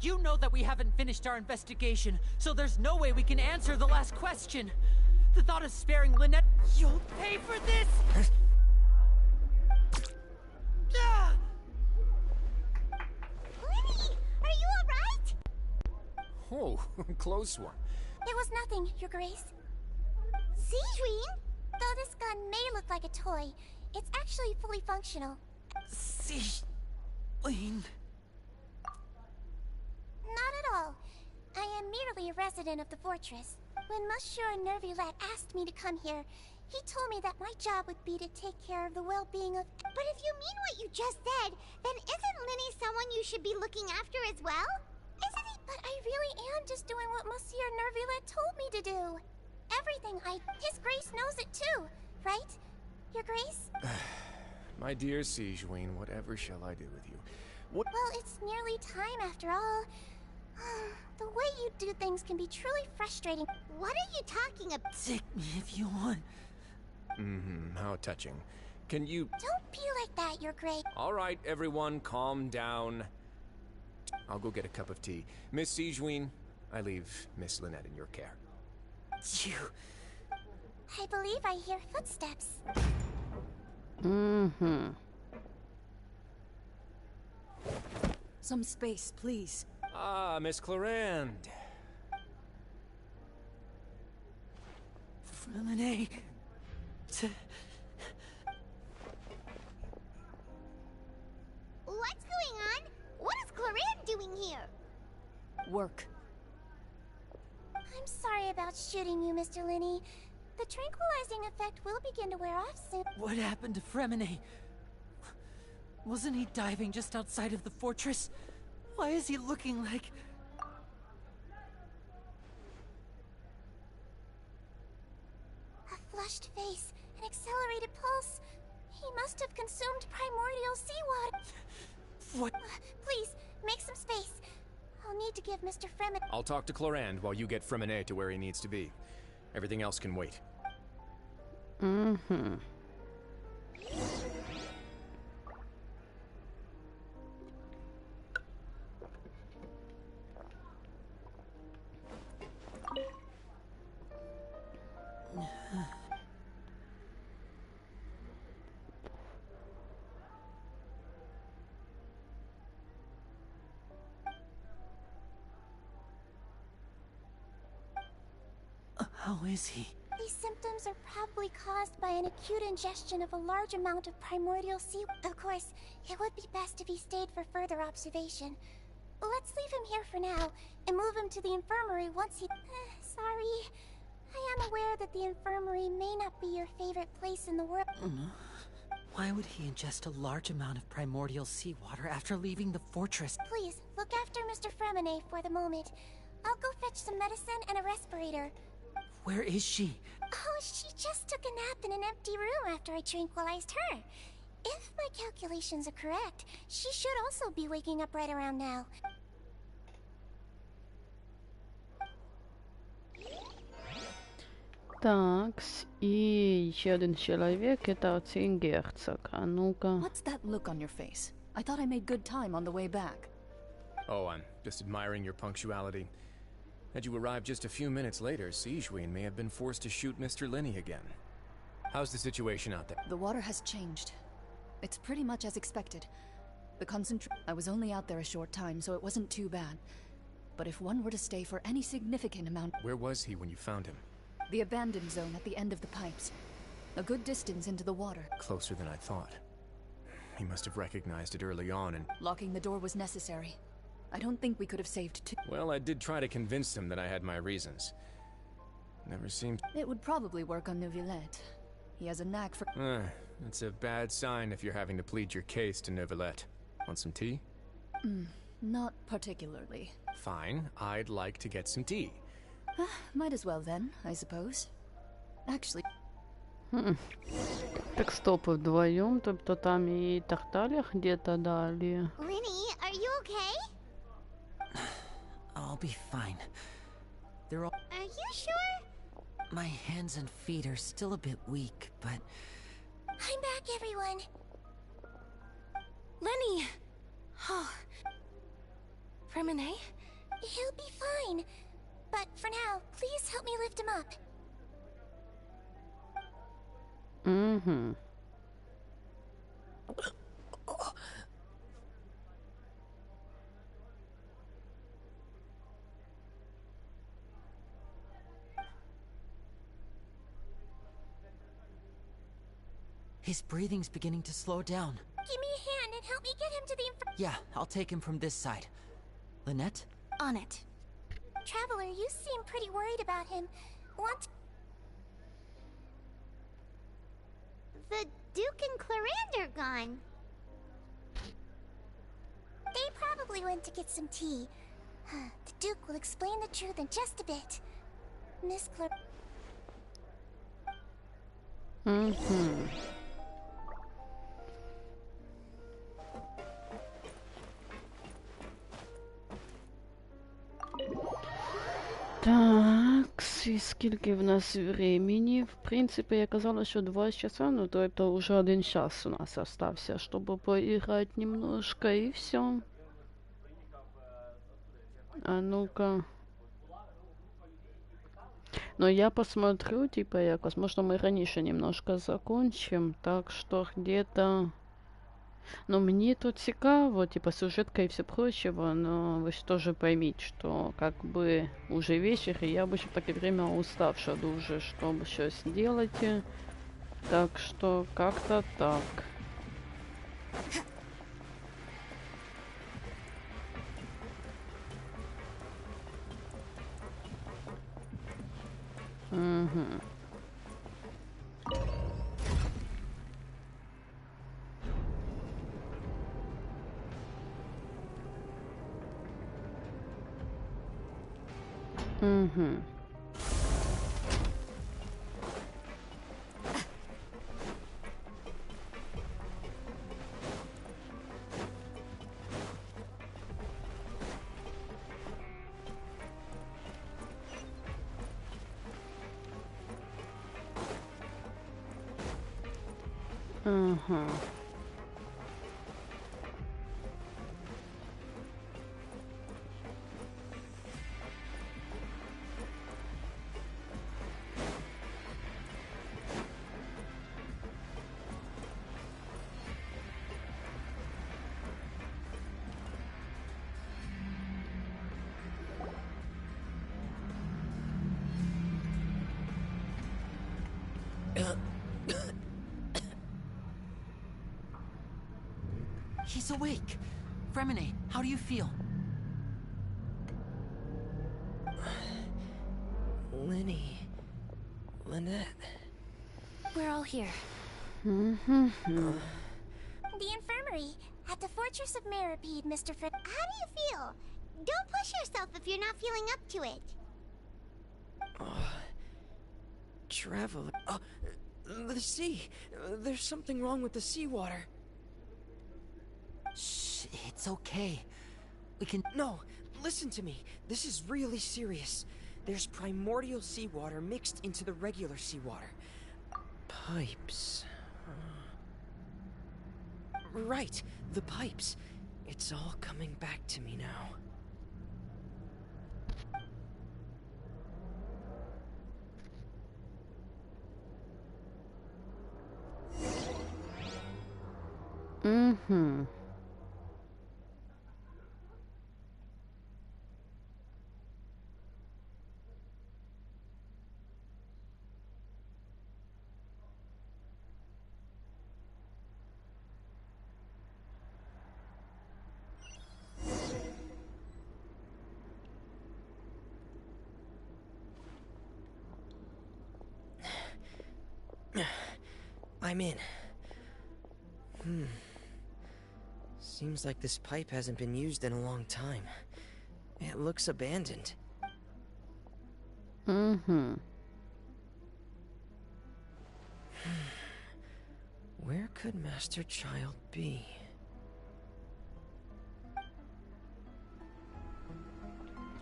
You know that we haven't finished our investigation, so there's no way we can answer the last question. The thought of sparing Lynette... You'll pay for this! Ah! Lenny, are you alright? Oh, close one. It was nothing, Your Grace. Sigewinne? Though this gun may look like a toy, it's actually fully functional. Sigewinne... Not at all. I am merely a resident of the fortress. When Monsieur Nervulette asked me to come here, he told me that my job would be to take care of the well-being of... But if you mean what you just said, then isn't Linny someone you should be looking after as well? Isn't he? But I really am just doing what Monsieur Nervulette told me to do. Everything His Grace knows it too, right? Your Grace? My dear Sigewinne, whatever shall I do with you? What? Well, it's nearly time after all. The way you do things can be truly frustrating. What are you talking about? Take me if you want. How touching. Can you... Don't be like that, Your Grace. All right, everyone, calm down. I'll go get a cup of tea. Miss Sigewinne, I leave Miss Lynette in your care. You... I believe I hear footsteps. Some space, please. Ah, Miss Clarande. Lemonade. What's going on? What is Clarande doing here? Work. I'm sorry about shooting you, Mr. Linney. The tranquilizing effect will begin to wear off soon. What happened to Fremine? Wasn't he diving just outside of the fortress? Why is he looking like... A flushed face, an accelerated pulse. He must have consumed primordial seawater. What? Please, make some space. I'll need to give Mr. Fremine... I'll talk to Clarande while you get Fremine to where he needs to be. Everything else can wait. How is he? These symptoms are probably caused by an acute ingestion of a large amount of primordial sea... Of course, it would be best if he stayed for further observation. Let's leave him here for now, and move him to the infirmary once he... sorry. I am aware that the infirmary may not be your favorite place in the world. Why would he ingest a large amount of primordial seawater after leaving the fortress? Please, look after Mr. Fremine for the moment. I'll go fetch some medicine and a respirator. Where is she? Oh, she just took a nap in an empty room after I tranquilized her. If my calculations are correct, she should also be waking up right around now. Так, и еще один человек, это один герцог. А ну-ка. What's that look on your face? I thought I made good time on the way back. Oh, I'm just admiring your punctuality. Had you arrived just a few minutes later, Sigewinne may have been forced to shoot Mr. Linney again. How's the situation out there? The water has changed. It's pretty much as expected. I was only out there a short time, so it wasn't too bad. But if one were to stay for any significant amount... Where was he when you found him? The abandoned zone at the end of the pipes. A good distance into the water. Closer than I thought. He must have recognized it early on and... Locking the door was necessary. I don't think we could have saved two... Well, I did try to convince him that I had my reasons. Never seemed... It would probably work on Neuvillette. He has a knack for... It's a bad sign if you're having to plead your case to Neuvillette. Want some tea? Not particularly. Fine, I'd like to get some tea. Might as well then, I suppose. Actually... Так, стоп, вдвоем, тобто там и Тарталья где-то дали. Linny, are you okay? I'll be fine. They're all... Are you sure? My hands and feet are still a bit weak, but... I'm back, everyone. Lenny! Oh. Fremine? He'll be fine. But for now, please help me lift him up. Mm-hmm. His breathing's beginning to slow down. Give me a hand and help me get him to the Yeah, I'll take him from this side. Lynette? On it. Traveler, you seem pretty worried about him. Want... The Duke and Clarande are gone. They probably went to get some tea. The Duke will explain the truth in just a bit. Miss Так, і скільки в нас времени? В принципі, я казала, що 2 часа, ну то это уже 1 час у нас остався, чтобы поиграть немножко, и все. А ну-ка. Но я посмотрю, типа, якось, может, мы раньше немножко закончим, так что где-то... Ну, мне тут цікаво, типа, сюжетка и все прочего, но вы же тоже поймите, что, как бы, уже вечер, и я обычно в такое время уставшая дуже, чтобы что-то делать. Так что, как-то так. Угу. Угу. Ага. He's awake. Fremine, how do you feel? Lynette. We're all here. The infirmary at the Fortress of Meripede, Mr. Fripp. How do you feel? Don't push yourself if you're not feeling up to it. Travel. The sea. There's something wrong with the seawater. Shh, it's okay. We can... No, listen to me. This is really serious. There's primordial seawater mixed into the regular seawater. Pipes. Right, the pipes. It's all coming back to me now. I'm in. Seems like this pipe hasn't been used in a long time. It looks abandoned. Where could Master Child be?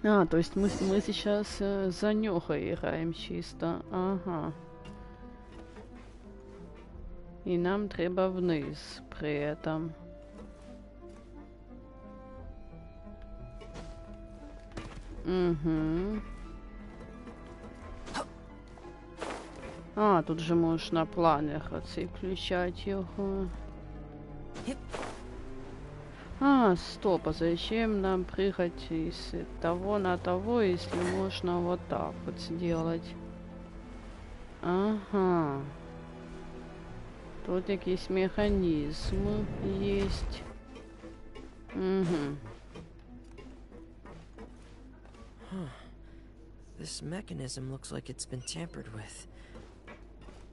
То есть мы сейчас за Нюхой играем чисто. Ага. И нам треба вниз при этом. Тут же можна планер оцей включати його. Стоп, а зачем нам прыгать из того на того, если можно вот так вот сделать? Ага. Тут якийсь механизм есть. This mechanism looks like it's been tampered with.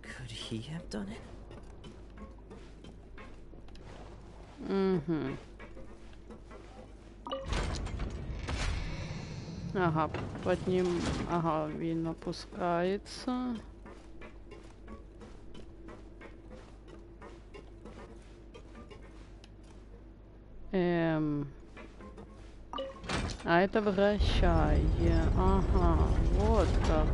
Could he have done it? Ага, под ним, він опускается. А это вращай. Ага, вот как.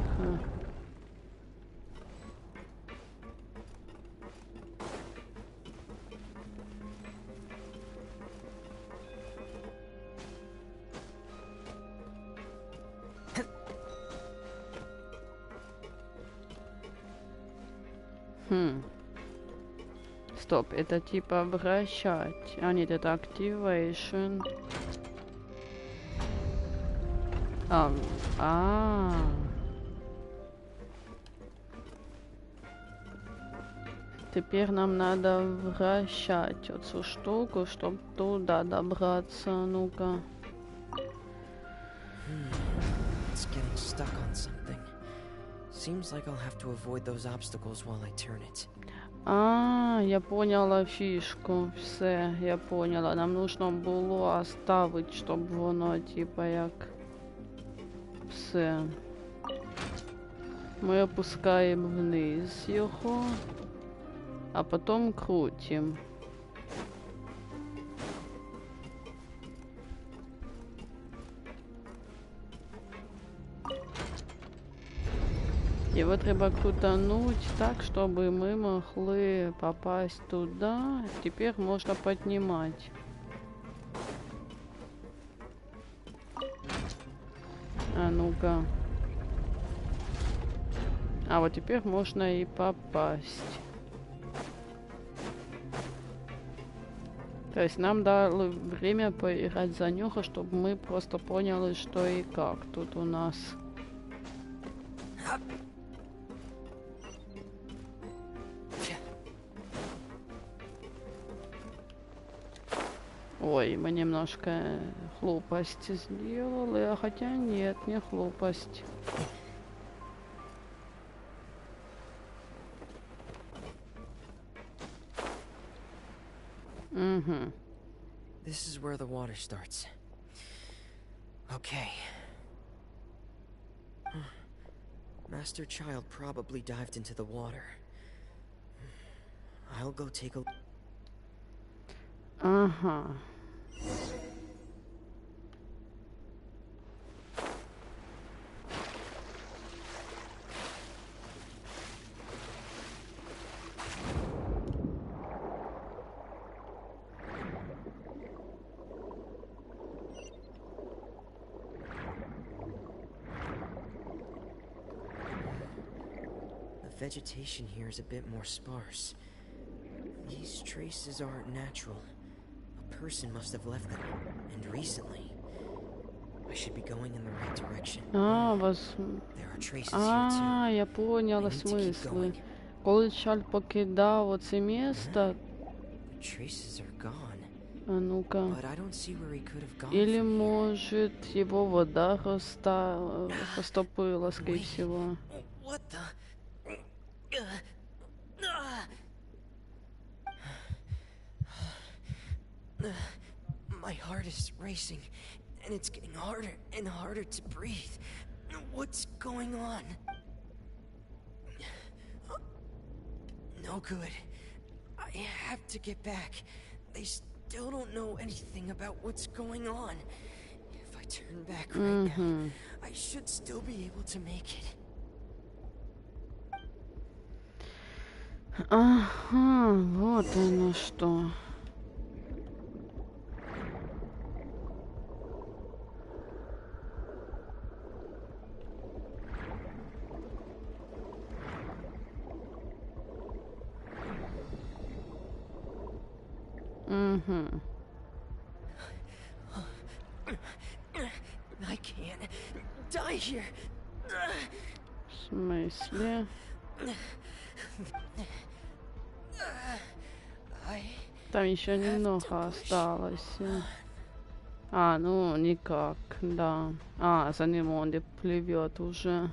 Стоп, это типа вращать. А нет, это activation. Теперь нам надо вращать эту штуку, чтобы туда добраться. Ну-ка. It's getting stuck on something. Seems like I'll have to avoid those obstacles while I turn it. Я поняла фішку. Все, я поняла. Нам нужно було оставити, щоб воно, типа, як... Все. Ми опускаємо вниз його, а потім крутимо. Его треба крутануть так, чтобы мы могли попасть туда. Теперь можно поднимать. А ну-ка. А вот теперь можно и попасть. То есть нам дали время поиграть за нюха, чтобы мы просто поняли, что и как тут у нас. Ой, мы немножко глупости сделали, а хотя нет, не глупость. Угу. This is where the water starts. Okay. Master Child probably dived into the water. I'll go take a... Ага. The vegetation here is a bit more sparse. These traces aren't natural. A person must have left them, and recently. I should be going in the right direction. There are traces here too. Я поняла смисл. Коли Чарль покидав оце місто, Traces are gone. а ну-ка. But I don't see where he could have gone. Или, может, его вода растопила, скорее всего. What the? My heart is racing, and it's getting harder and harder to breathe. What's going on? No good. I have to get back. They still don't know anything about what's going on. If I turn back right now, I should still be able to make it. Ага, вот оно что. I can't die here. В смысле? Там еще немного осталось. А, ну никак, да. А, за ним он и плывет уже.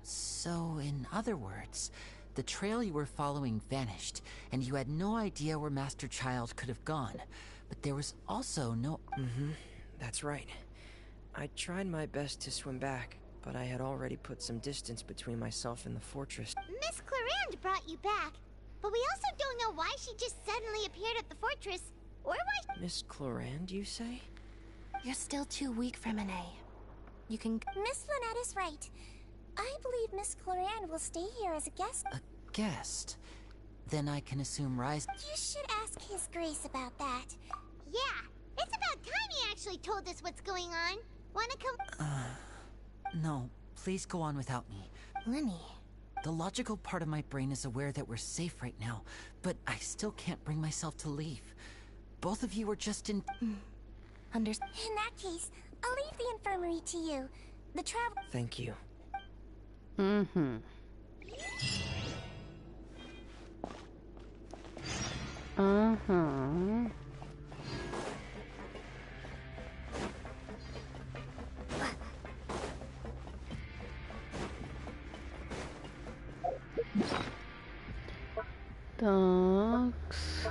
So, in other words, the trail you were following vanished, and you had no idea where Master Child could have gone. But there was also no... That's right. I tried my best to swim back, but I had already put some distance between myself and the fortress. Miss Clarande brought you back, but we also don't know why she just suddenly appeared at the fortress, or why... Miss Clarande, you say? You're still too weak for Monet. You can... Miss Lynette is right. I believe Miss Clarande will stay here as a guest. A guest? Then I can assume Rise... You should ask His Grace about that. Yeah, it's about time he actually told us what's going on. Wanna come... No, please go on without me. Lenny. The logical part of my brain is aware that we're safe right now, but I still can't bring myself to leave. Both of you are just in... In that case, I'll leave the infirmary to you. The travel... Thank you. Такс.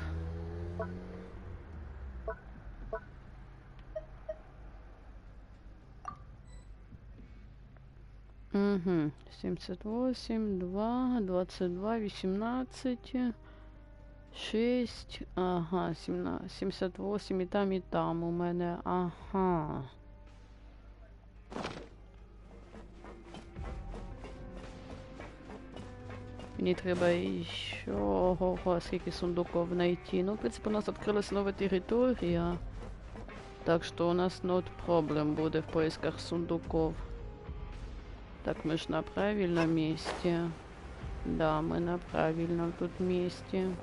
Угу. 78, 2, 22, 18, 6, ага, 17, 78 і там у мене, ага. Мені треба ще, ого, скільки сундуків знайти. Ну, в принципі, у нас відкрилась нова територія. Так что у нас not problem будет в поисках сундуков. Так, мы ж на правильном месте. Да, мы на правильном тут месте.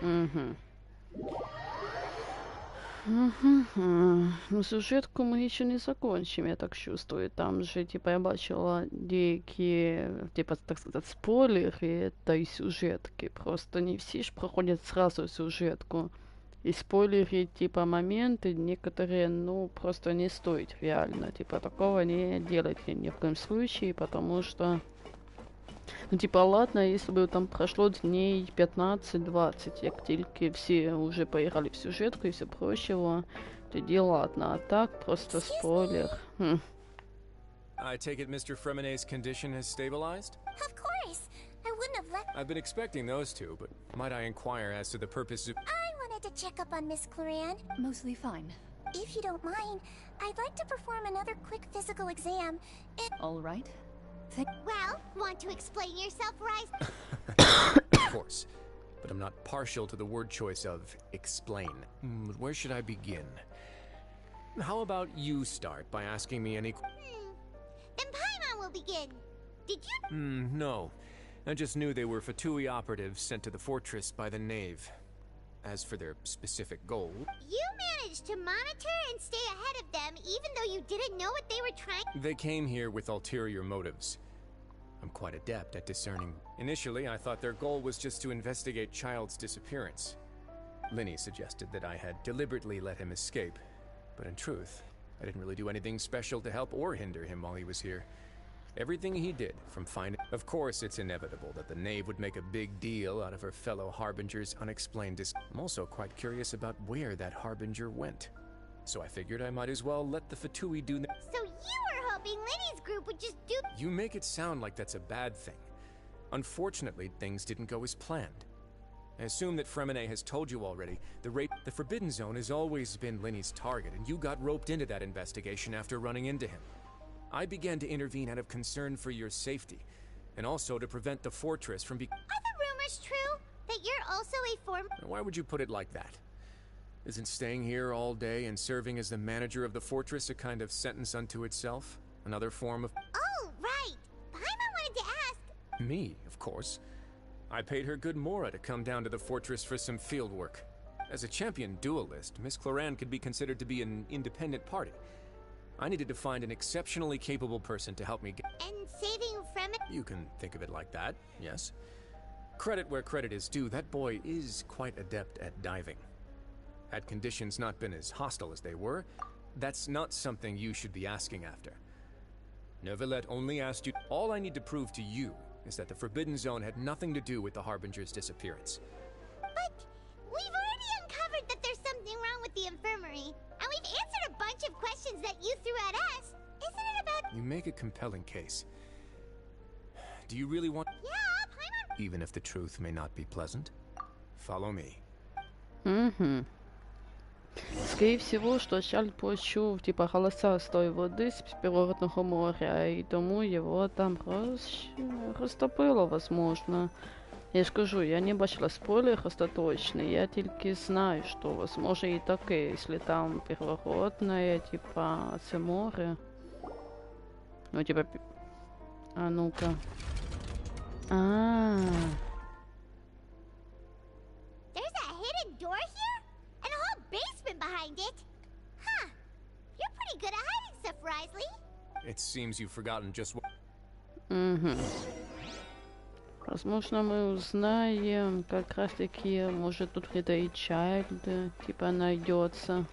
Угу. Ну, сюжетку мы еще не закончим, я так чувствую. Там же, типа, я бачила деякі, типа, так сказать, спойлери этой сюжетки. Просто не все ж проходят сразу сюжетку. И спойлеры, типа, моменты некоторые, ну, просто не стоит реально. Типа, такого не делайте ни в коем случае, потому что... Ну, типа, ладно, если бы там прошло дней 15-20, як тільки всі уже поиграли в сюжетку и все прочего, тоді ладно, а так просто спойлер. I take it Mr. Fremenet's condition has stabilized? Of course. I wouldn't have left. I've been expecting those two, but might I inquire as to the purpose of... I wanted to check up on Miss Claran. Mostly fine. If you don't mind, I'd like to perform another quick physical exam. All right. Well, want to explain yourself, Rise? Of course, but I'm not partial to the word choice of explain. Where should I begin? How about you start by asking me any... Then Paimon will begin. Did you... No. I just knew they were Fatui operatives sent to the fortress by the Knave. As for their specific goal... You managed to monitor and stay ahead of them even though you didn't know what they were trying... They came here with ulterior motives. I'm quite adept at discerning. Initially, I thought their goal was just to investigate Child's disappearance. Linny suggested that I had deliberately let him escape. But in truth, I didn't really do anything special to help or hinder him while he was here. Everything he did, from finding... Of course, it's inevitable that the Knave would make a big deal out of her fellow Harbinger's unexplained I'm also quite curious about where that Harbinger went. So I figured I might as well let the Fatui do... So you were hoping Linny's group would just do... You make it sound like that's a bad thing. Unfortunately, things didn't go as planned. I assume that Fremenet has told you already, the Forbidden Zone has always been Linny's target, and you got roped into that investigation after running into him. I began to intervene out of concern for your safety, and also to prevent the fortress from Are the rumors true? That you're also a former... Why would you put it like that? Isn't staying here all day and serving as the manager of the fortress a kind of sentence unto itself? Another form of... Oh, right! Paimon wanted to ask... Me, of course. I paid her good mora to come down to the fortress for some field work. As a champion duelist, Miss Claran could be considered to be an independent party. I needed to find an exceptionally capable person to help me get... And saving Fremenet... You can think of it like that, yes. Credit where credit is due, that boy is quite adept at diving. Had conditions not been as hostile as they were, that's not something you should be asking after. Neuvillette only asked you... All I need to prove to you is that the Forbidden Zone had nothing to do with the Harbinger's disappearance. But we've already uncovered that there's something wrong with the infirmary, and we've answered a bunch of questions that you threw at us. Isn't it about... You make a compelling case. Do you really want... Yeah, Paimon... Even if the truth may not be pleasant? Follow me. Скорее всего, що Чарльд почув, типа, голоса з тої води, з Природного моря, і тому його там розтопило, возможно. Я ж кажу, я не бачила спойлер остаточний, я тільки знаю, що, возможно, і таке, якщо там Природне, типа, це море. Ну, типа, а ну-ка. There's a hidden door here? And a whole basement behind it? Huh. You're pretty good at hiding stuff, Risley. It seems you've forgotten just what... Возможно, мы узнаем, как раз таки, может, тут где-то и Чайльд, типа, найдется.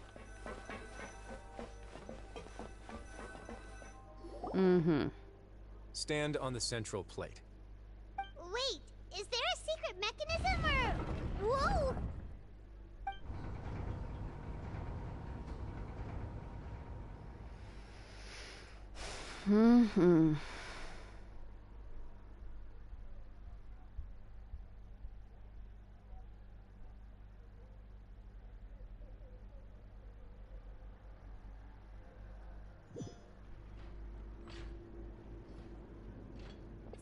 Stand on the central plate. Wait, is there a secret mechanism or... Whoa!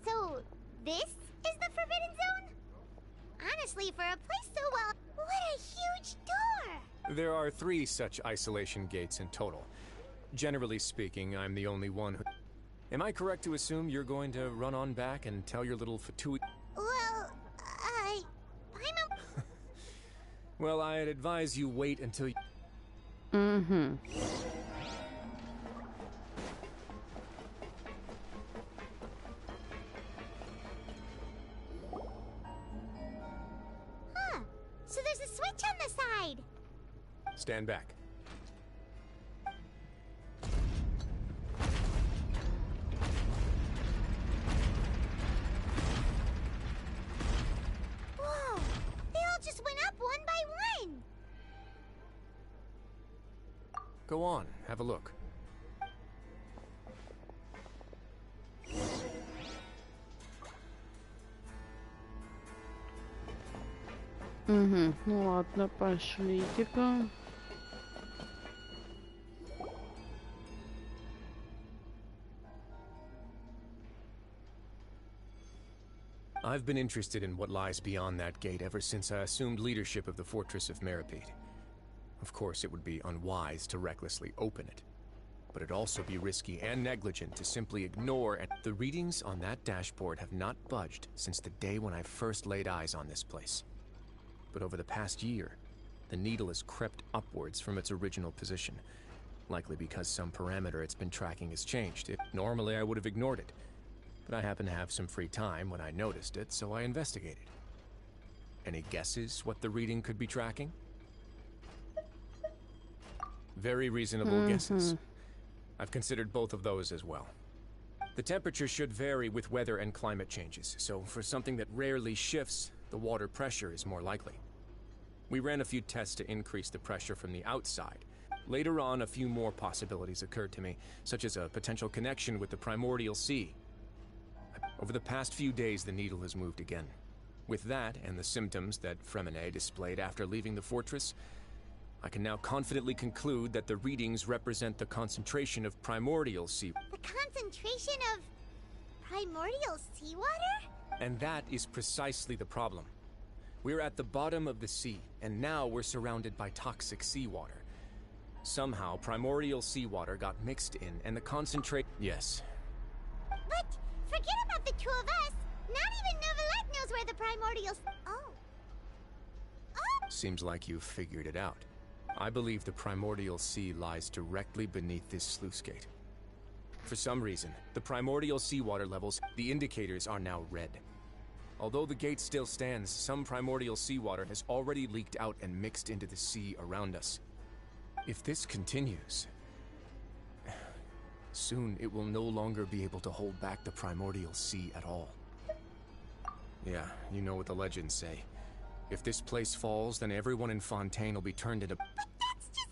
So, this is the Forbidden Zone? Honestly, for a place so well... What a huge door! There are 3 such isolation gates in total. Generally speaking, I'm the only one who... Am I correct to assume you're going to run on back and tell your little fatui... Well, I'm a... Well, I'd advise you wait until you... Mhm. Huh. So there's a switch on the side. Stand back. Whoa. They all just went up one by one. Go on, have a look. Угу. Ну ладно, пошлите-ка. I've been interested in what lies beyond that gate ever since I assumed leadership of the Fortress of Meripede. Of course, it would be unwise to recklessly open it, but it'd also be risky and negligent to simply ignore it. The readings on that dashboard have not budged since the day when I first laid eyes on this place. But over the past year, the needle has crept upwards from its original position, likely because some parameter it's been tracking has changed. Normally I would have ignored it, but I happened to have some free time when I noticed it, so I investigated. Any guesses what the reading could be tracking? Very reasonable guesses. I've considered both of those as well. The temperature should vary with weather and climate changes, so for something that rarely shifts, the water pressure is more likely. We ran a few tests to increase the pressure from the outside. Later on, a few more possibilities occurred to me, such as a potential connection with the primordial sea. Over the past few days, the needle has moved again. With that, and the symptoms that Fremine displayed after leaving the fortress, I can now confidently conclude that the readings represent the concentration of primordial sea. The concentration of primordial seawater? And that is precisely the problem. We're at the bottom of the sea, and now we're surrounded by toxic seawater. Somehow, primordial seawater got mixed in, and the concentrate... Yes. But forget about the two of us. Not even Neuvillette knows where the primordial... Oh. Seems like you've figured it out. I believe the primordial sea lies directly beneath this sluice gate. For some reason, the primordial seawater levels, the indicators are now red. Although the gate still stands, some primordial seawater has already leaked out and mixed into the sea around us. If this continues, soon it will no longer be able to hold back the primordial sea at all. Yeah, you know what the legends say. If this place falls, then everyone in Fontaine will be turned into... But that's just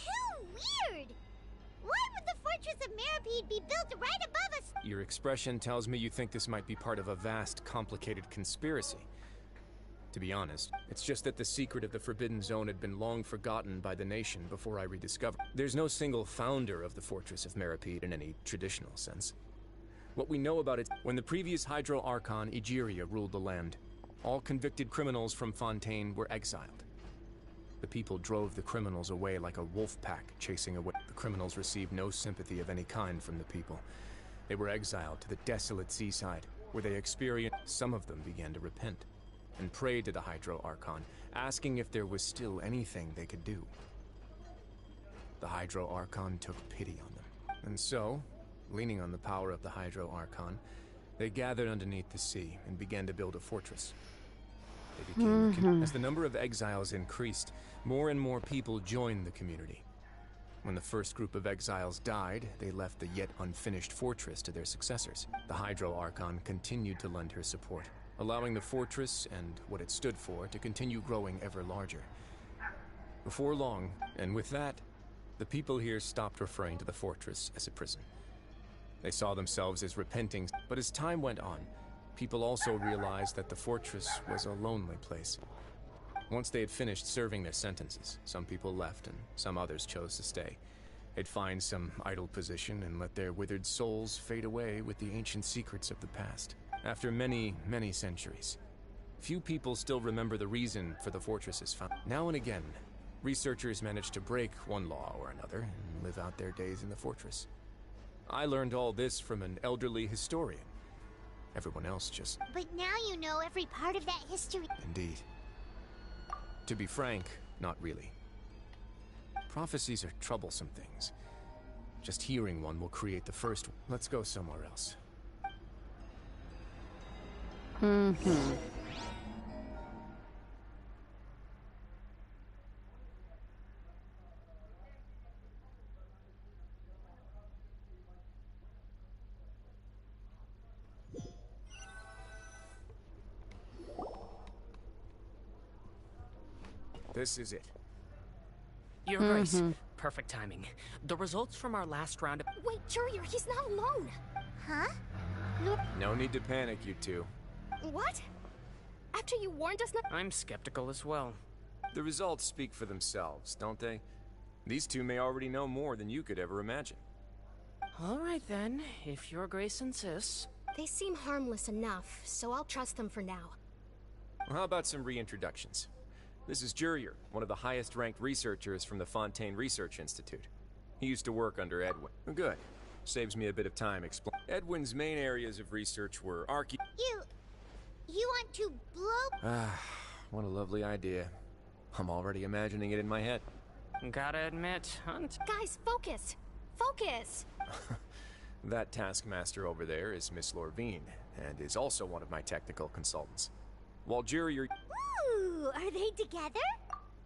too weird! Why would the Fortress of Meripede be built right above us? Your expression tells me you think this might be part of a vast, complicated conspiracy. To be honest, it's just that the secret of the Forbidden Zone had been long forgotten by the nation before I rediscovered. There's no single founder of the Fortress of Meripede in any traditional sense. What we know about it, when the previous Hydro Archon, Egeria, ruled the land, all convicted criminals from Fontaine were exiled. The people drove the criminals away like a wolf pack chasing away. The criminals received no sympathy of any kind from the people. They were exiled to the desolate seaside, where they experienced... Some of them began to repent, and prayed to the Hydro Archon, asking if there was still anything they could do. The Hydro Archon took pity on them. And so, leaning on the power of the Hydro Archon, they gathered underneath the sea and began to build a fortress. They became as the number of exiles increased, more and more people joined the community. When the first group of exiles died, they left the yet unfinished fortress to their successors. The Hydro Archon continued to lend her support, allowing the fortress and what it stood for to continue growing ever larger. Before long, and with that, the people here stopped referring to the fortress as a prison. They saw themselves as repenting, but as time went on, people also realized that the fortress was a lonely place. Once they had finished serving their sentences, some people left and some others chose to stay. They'd find some idle position and let their withered souls fade away with the ancient secrets of the past. After many, many centuries, Few people still remember the reason for the fortress's found. Now and again, researchers manage to break one law or another and live out their days in the fortress. I learned all this from an elderly historian. Everyone else just... But now you know every part of that history. Indeed. To be frank, not really. Prophecies are troublesome things. Just hearing one will create the first. Let's go somewhere else. This is it. Your Grace, perfect timing. The results from our last round of... Wait, Jurier, he's not alone. Huh? No need to panic, you two. What? After you warned us not... I'm skeptical as well. The results speak for themselves, don't they? These two may already know more than you could ever imagine. All right then, if Your Grace insists. They seem harmless enough, so I'll trust them for now. Well, how about some reintroductions? This is Jurier, one of the highest-ranked researchers from the Fontaine Research Institute. He used to work under Edwin. Good. Saves me a bit of time explaining. Edwin's main areas of research were You want to blow? Ah, what a lovely idea. I'm already imagining it in my head. Gotta admit, Hunt... Guys, focus! Focus! That taskmaster over there is Miss Lorvine, and is also one of my technical consultants. While Jurier... Ooh, are they together?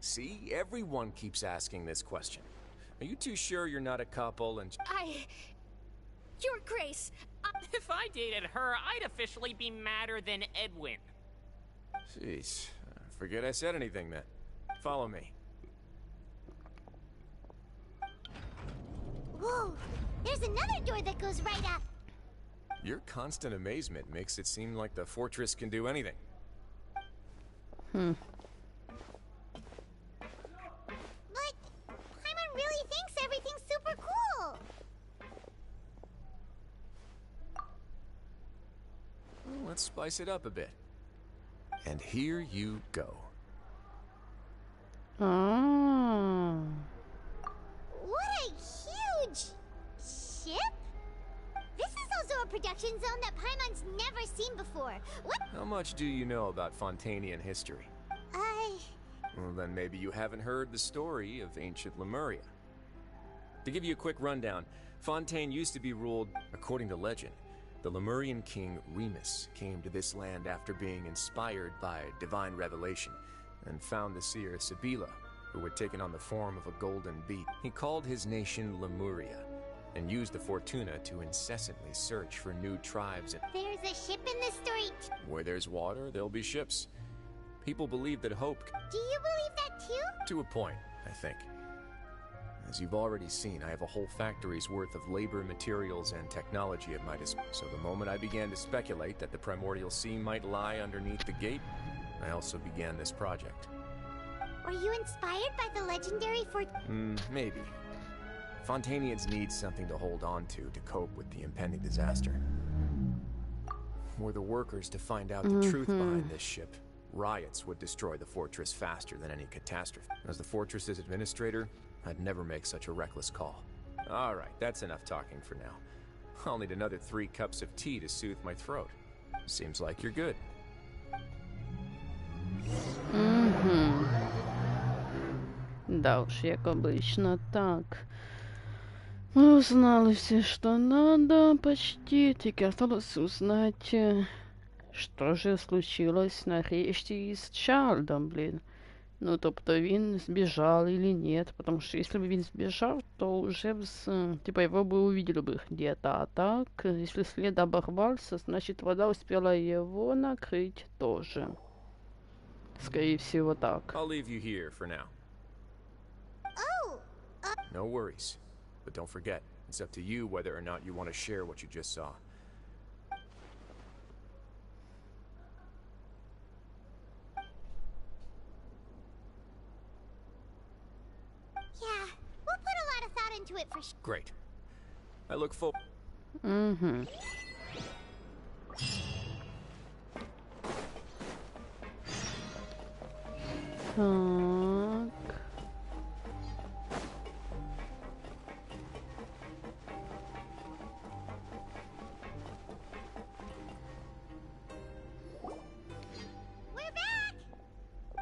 See, everyone keeps asking this question. Are you too sure you're not a couple and... Your Grace, If I dated her, I'd officially be madder than Edwin. Jeez, forget I said anything then. Follow me. Whoa, there's another door that goes right up. Your constant amazement makes it seem like the fortress can do anything. But Paimon really thinks everything's super cool. Well, let's spice it up a bit. And here you go. Oh. What a huge ship! This is also a production zone that Paimon's never seen before. What? How much do you know about Fontanian history? Well, then maybe you haven't heard the story of ancient Lemuria. To give you a quick rundown, Fontaine used to be ruled, according to legend. The Lemurian king Remus came to this land after being inspired by divine revelation and found the seer Sibila, who had taken on the form of a golden beet. He called his nation Lemuria and used the Fortuna to incessantly search for new tribes. There's a ship in this story. Where there's water, there'll be ships. People believe that hope... Do you believe that too? To a point, I think. As you've already seen, I have a whole factory's worth of labor, materials, and technology at my disposal. So the moment I began to speculate that the primordial sea might lie underneath the gate, I also began this project. Were you inspired by the legendary Maybe. Fontanians need something to hold on to cope with the impending disaster. Were the workers to find out the truth behind this ship, riots would destroy the fortress faster than any catastrophe. As the fortress's administrator, I'd never make such a reckless call. All right, that's enough talking for now. I'll need another 3 cups of tea to soothe my throat. Seems like you're good. Да уж, как обычно. Так. Мы узнали все, что надо, почти. Теперь осталось узнать, що же случилось нарешті із Чарльдом, блін. Ну, тобто він збіжав или нет. Потому что если бы він збіжав, то уже, типа, его бы увидели бы где-то. А так, если след оборвался, значит, вода успела его накрыть тоже. Скорее всего, так. I'll leave you here for now. No worries. But don't forget, it's up to you whether or not you want to share what you just saw. Yeah, we'll put a lot of thought into it for sure. Great. I look forward. Так.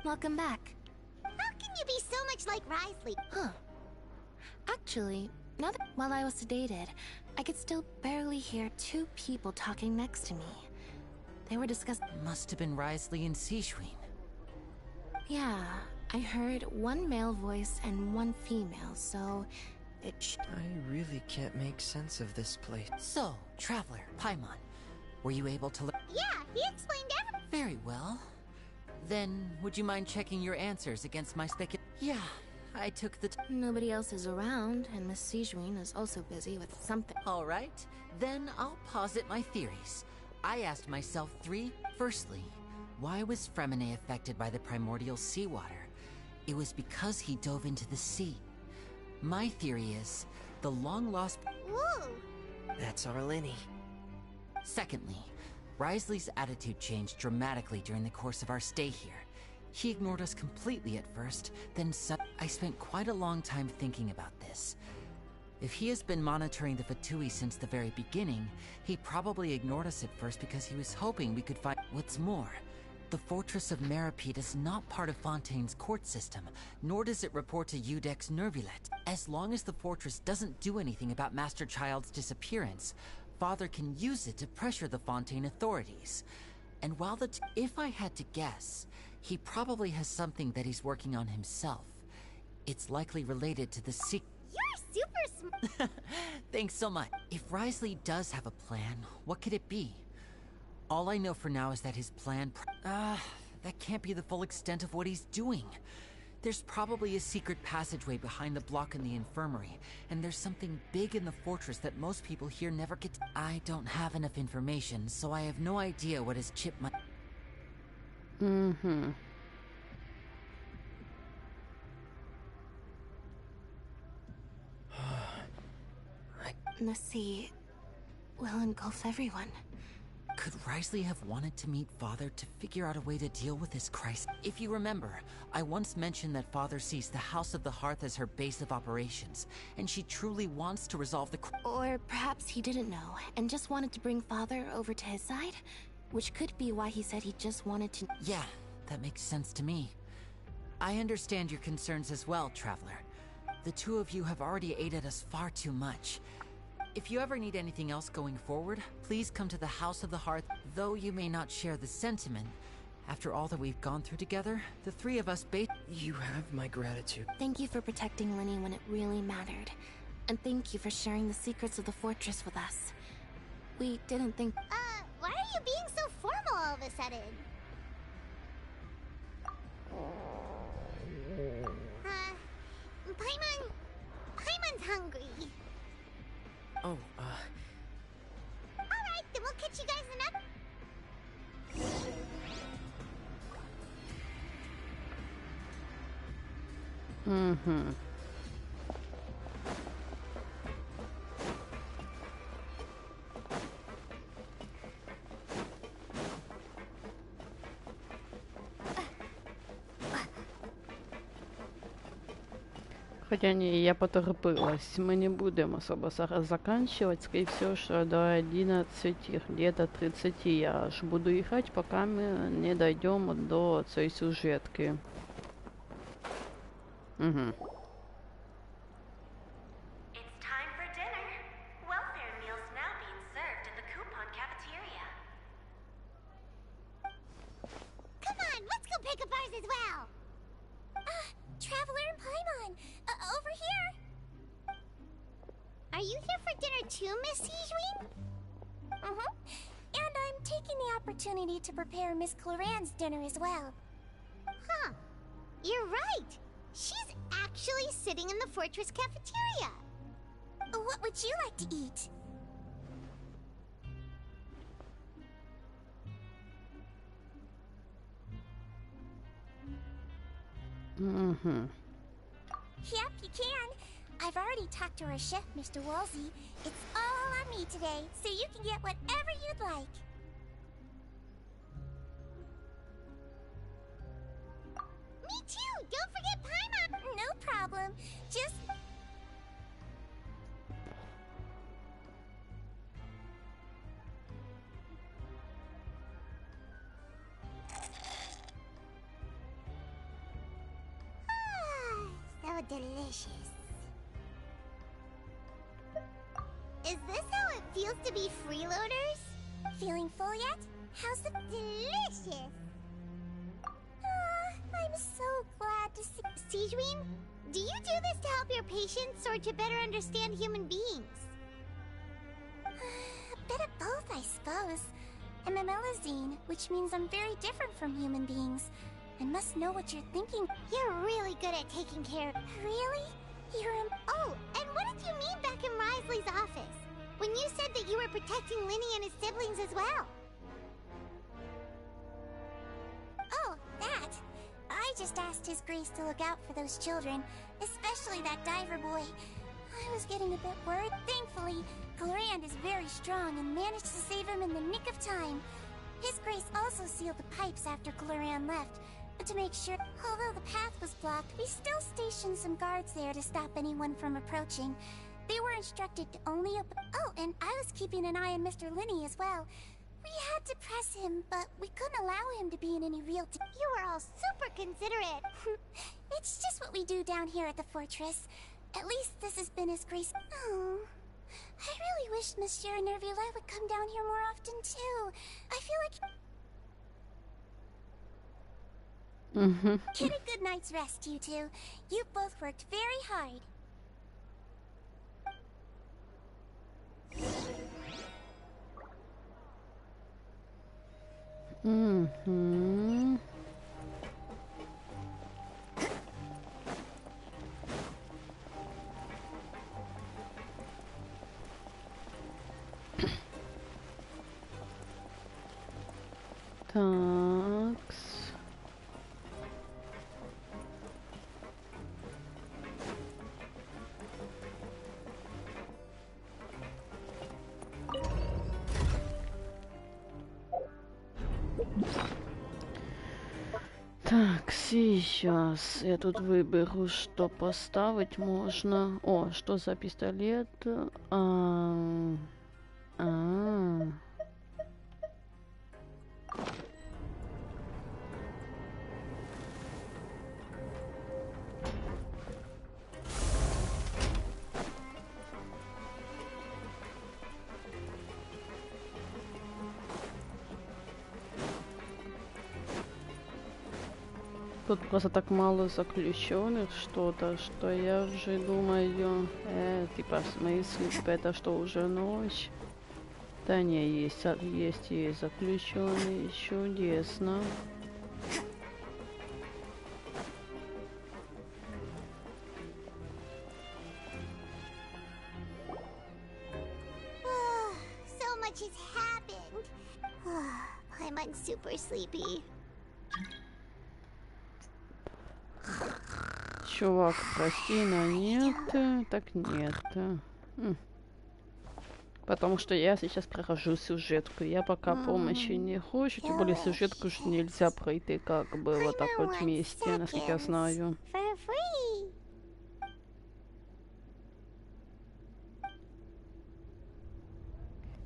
Welcome back. How can you be so much like Risley? Huh. Actually, now that while I was sedated, I could still barely hear two people talking next to me. They were discussing. Must have been Risley and Sejuin. Yeah, I heard one male voice and one female, so I really can't make sense of this place. So, Traveler, Paimon, were you able to Yeah, he explained everything. Very well. Then, would you mind checking your answers against my Yeah, I took the Nobody else is around, and Miss Sejuin is also busy with something. All right, then I'll posit my theories. I asked myself three. Firstly, why was Fremine affected by the primordial seawater? It was because he dove into the sea. My theory is, the long-lost... Woo! That's our Linny. Secondly, Risley's attitude changed dramatically during the course of our stay here. He ignored us completely at first, then I spent quite a long time thinking about this. If he has been monitoring the Fatui since the very beginning, he probably ignored us at first because he was hoping we could find... What's more, the Fortress of Meripede is not part of Fontaine's court system, nor does it report to Udex Nervulet. As long as the fortress doesn't do anything about Master Child's disappearance, Father can use it to pressure the Fontaine authorities. And while if I had to guess, he probably has something that he's working on himself. It's likely related to the You're super smart. Thanks so much. If Risley does have a plan, what could it be? All I know for now is that his plan... that can't be the full extent of what he's doing. There's probably a secret passageway behind the block in the infirmary, and there's something big in the fortress that most people here never get to. I don't have enough information, so I have no idea what his chip might... Mm-hmm. The sea will engulf everyone. Could Risley have wanted to meet Father to figure out a way to deal with this crisis? If you remember, I once mentioned that Father sees the House of the Hearth as her base of operations, and she truly wants to resolve the Or perhaps he didn't know, and just wanted to bring Father over to his side? Which could be why he said he just wanted to... Yeah, that makes sense to me. I understand your concerns as well, Traveler. The two of you have already aided us far too much. If you ever need anything else going forward, please come to the House of the Hearth. Though you may not share the sentiment, after all that we've gone through together, the three of us You have my gratitude. Thank you for protecting Linny when it really mattered. And thank you for sharing the secrets of the fortress with us. We didn't think... Why are you being so formal all of a sudden? Paimon's hungry. Oh, Alright, then we'll catch you guys in Mm-hmm. Хотя не, я поторопилась. Мы не будем особо зараз заканчивать. Скорее всего, что до 11, где-то 30 я аж буду ехать, пока мы не дойдем до этой сюжетки. Угу. Traveler and Paimon, over here. Are you here for dinner too, Miss Sejuin? Mm-hmm. And I'm taking the opportunity to prepare Miss Cloran's dinner as well. Huh. You're right. She's actually sitting in the fortress cafeteria. What would you like to eat? Mm-hmm. Yep, you can. I've already talked to our chef, Mr. Woolsey. It's all on me today, so you can get whatever you'd like. Me too. don't forget Paimon! No problem. Just... So delicious. Is this how it feels to be freeloaders? Feeling full yet? How's the... Delicious! I'm so glad to see... Sijween, do you do this to help your patients or to better understand human beings? A bit of both, I suppose. I'm a melazine, which means I'm very different from human beings. I must know what you're thinking. You're really good at taking care of... Really? You're a... Oh, and what did you mean back in Risley's office? When you said that you were protecting Linny and his siblings as well? Oh, that. I just asked His Grace to look out for those children, especially that diver boy. I was getting a bit worried. Thankfully, Glorand is very strong and managed to save him in the nick of time. His Grace also sealed the pipes after Glorand left, to make sure, although the path was blocked, we still stationed some guards there to stop anyone from approaching. They were instructed to only open... Oh, and I was keeping an eye on Mr. Linney as well. We had to press him, but we couldn't allow him to be in any real... You were all super considerate. It's just what we do down here at the fortress. At least this has been His Grace... Oh... I really wish Monsieur Nervula would come down here more often, too. I feel like... Get a good night's rest, you two. You both worked very hard. Такс. Так, сейчас я тут выберу, что поставить можно. О, что за пистолет? Тут просто так мало заключенных что-то, что я уже думаю, типа, в смысле, типа, это что, уже ночь? Да не, есть заключенные, чудесно. So much has happened. I'm super sleepy. Чувак, прости, но нет, так нет. Потому что я сейчас прохожу сюжетку. Я пока помощи не хочу, тем более сюжетку же нельзя пройти как бы вот так вот вместе, насколько я знаю.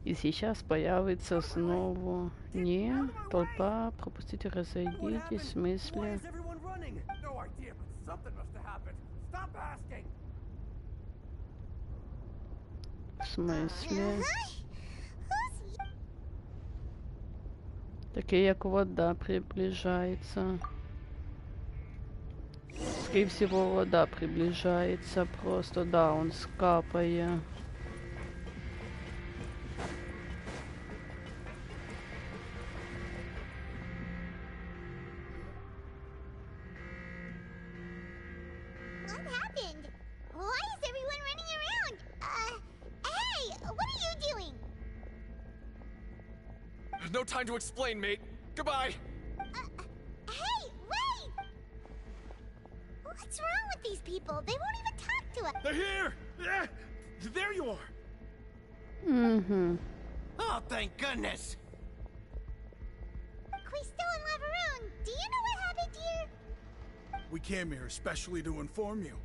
И сейчас появится снова не толпа, пропустите, разойдитесь, в смысле. В смысле? Таке як вода приближается. Скорее всего, вода приближается. Просто, да, он скапая. No time to explain, mate. Goodbye. Hey, wait! What's wrong with these people? They won't even talk to us. They're here! There you are! Oh, thank goodness! We still in Lavaroon. Do you know what happened here? We came here especially to inform you.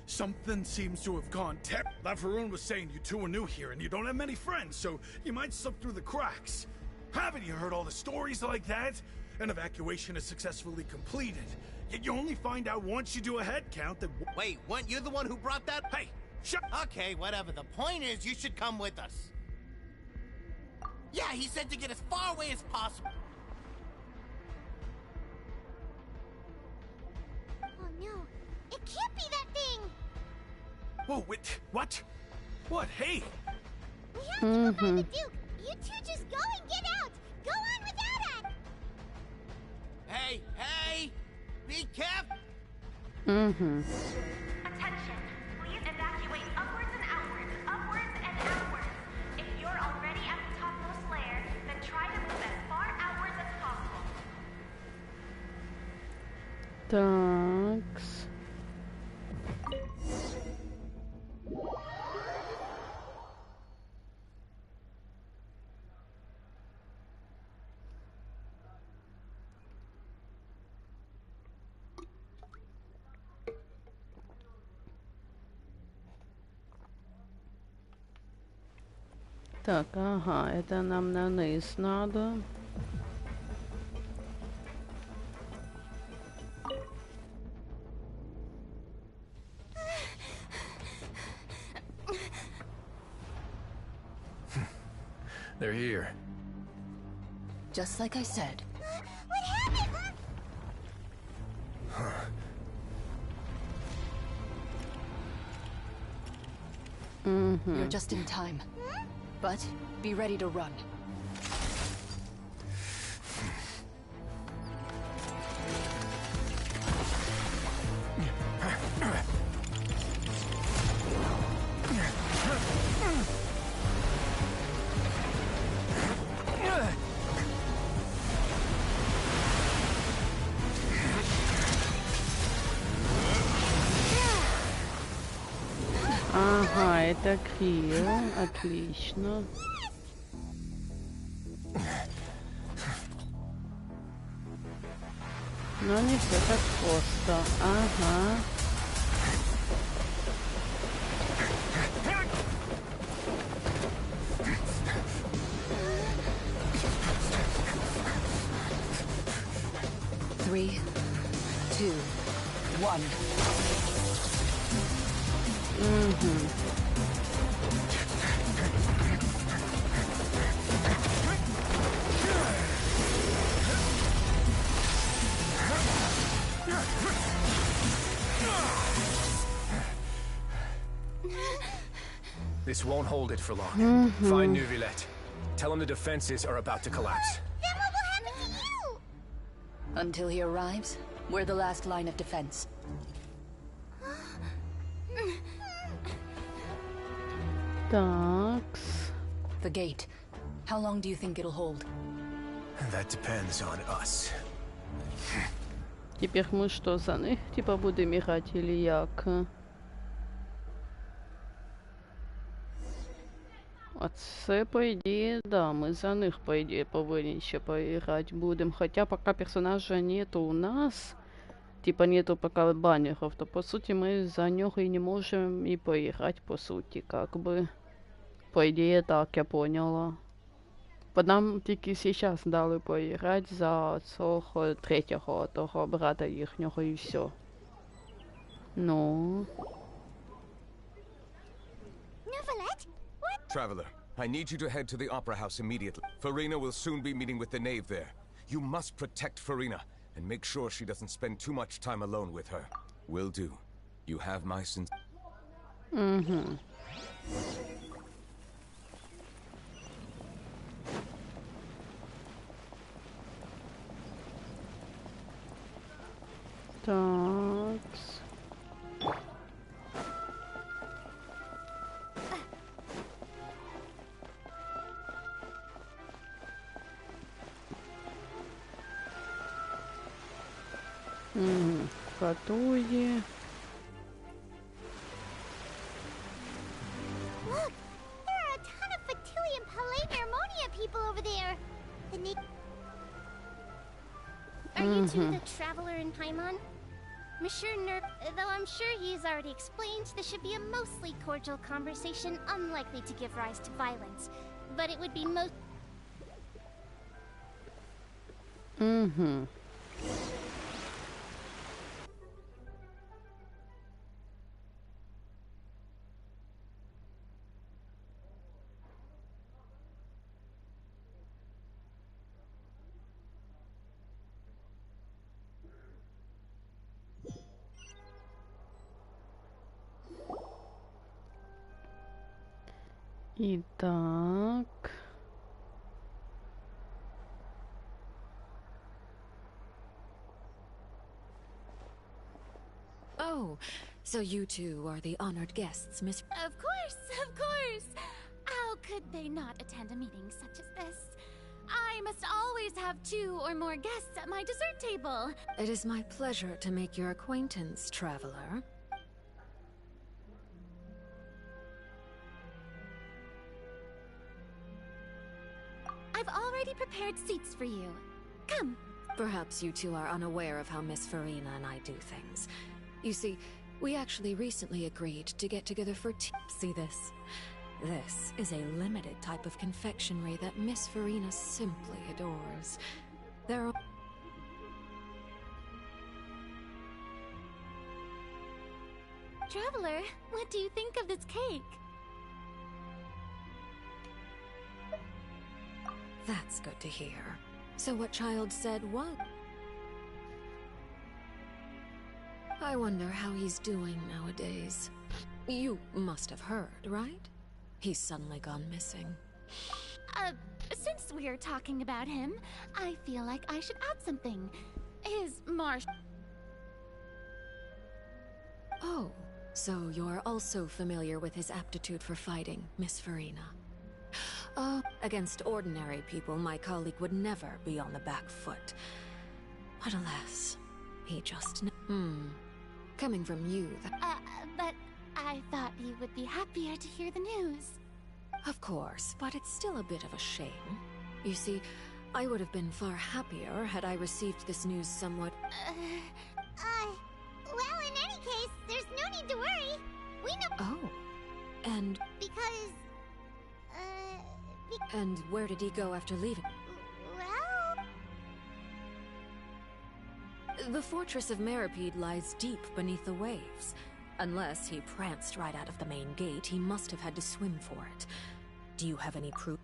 Something seems to have gone terrible. Laveroon was saying you two are new here and you don't have many friends, so you might slip through the cracks. Haven't you heard all the stories like that? An evacuation is successfully completed. Yet you only find out once you do a head count that... Wait, weren't you the one who brought that? Hey, shut... Okay, whatever. The point is, you should come with us. Yeah, he said to get as far away as possible. Oh no, it can't be that thing! Whoa, wait, what? What? Hey! We have to go find the Duke! You two just go and get out! Go on without us! Hey, hey! Be careful! Attention! Please evacuate upwards and outwards, upwards and outwards. If you're already at the topmost layer, then try to move as far outwards as possible. Такс. Так, ага, это нам на низ надо. They're here. Just like I said. What happened? You're just in time. But be ready to run. Ага, это Крил. Отлично. Но не все так просто. Ага. Three, two, one. This won't hold it for long. Find Neuvillette. Tell him the defenses are about to collapse. Then what will happen to you? Until he arrives, we're the last line of defense. Такс. The gate. How long do you think it'll hold? That depends on us. Теперь мы что, за них типа будем играть или як? Оце, по ідеї, да, ми за них, по ідеї, повинні ще поіграти будемо. Хоча поки персонажа нету у нас, типа нету пока баннеров, то по суті ми за нього і не можемо і поіграти, по суті, как би. По ідеї, так, я поняла. Бо нам тільки зараз дали поіграти за цього третього, того брата їхнього і все. Ну... Neuvillette? Traveler, I need you to head to the Opera House immediately. Farina will soon be meeting with the knave there. You must protect Farina, and make sure she doesn't spend too much time alone with her. Will do. You have my Такс. Готові. Look, there are a ton of Fatui and Palermonia people over there. Are you two the Traveler and Paimon? Though I'm sure he's already explained, this should be a mostly cordial conversation, unlikely to give rise to violence. But it would be most... Итак. Oh, so you two are the honored guests, Miss... Of course, of course! How could they not attend a meeting such as this? I must always have 2 or more guests at my dessert table. It is my pleasure to make your acquaintance, traveler. I've already prepared seats for you. Come. Perhaps you two are unaware of how Miss Farina and I do things. You see, we actually recently agreed to get together for tea. See this? This is a limited type of confectionery that Miss Farina simply adores. There are... Traveler, what do you think of this cake? That's good to hear. So what child said what? I wonder how he's doing nowadays. You must have heard, right? He's suddenly gone missing. Since we're talking about him, I feel like I should add something. His marsh... Oh, so you're also familiar with his aptitude for fighting, Miss Farina. Against ordinary people, my colleague would never be on the back foot. But alas, he just... Coming from you, but I thought you would be happier to hear the news. Of course, but it's still a bit of a shame. You see, I would have been far happier had I received this news somewhat... Well, in any case, there's no need to worry. We know... Oh, and... Because... And where did he go after leaving? Well... The fortress of Meripede lies deep beneath the waves. Unless he pranced right out of the main gate, he must have had to swim for it. Do you have any proof?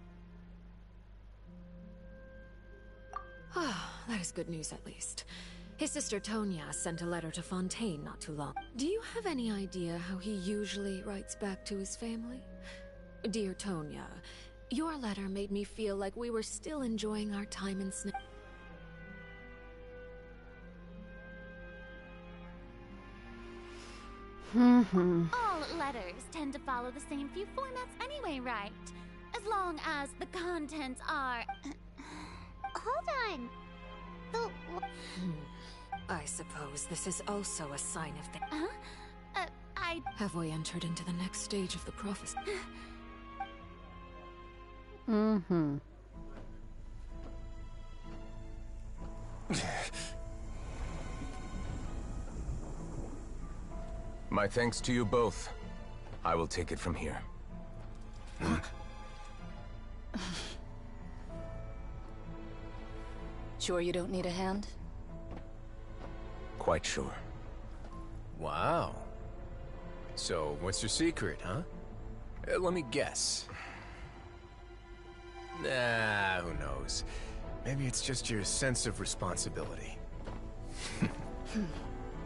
That is good news at least. His sister Tonya sent a letter to Fontaine not too long. Do you have any idea how he usually writes back to his family? Dear Tonya, your letter made me feel like we were still enjoying our time in snow. All letters tend to follow the same few formats anyway, right? As long as the contents are... Hold on. I suppose this is also a sign of the... Have we entered into the next stage of the prophecy? My thanks to you both. I will take it from here. Sure you don't need a hand? Quite sure. Wow. So, what's your secret, huh? Let me guess. Nah, who knows? Maybe it's just your sense of responsibility.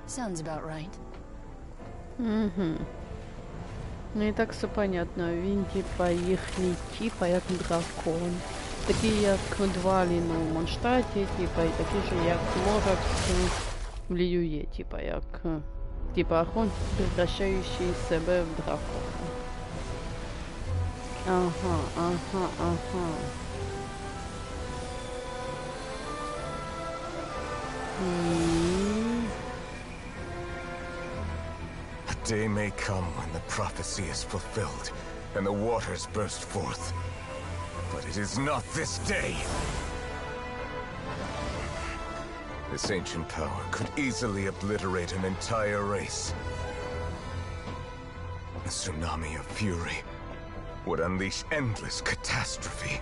Sounds about right. Ну і так все понятно. Він типа їхній типа як дракон. Такий як Двалін у Монштаті, типа, і такий же як Моракс в Ліює, типа як типа Архон, превращающий себе в дракона. Ага. A day may come when the prophecy is fulfilled, and the waters burst forth. But it is not this day! This ancient power could easily obliterate an entire race. A tsunami of fury would unleash endless catastrophe.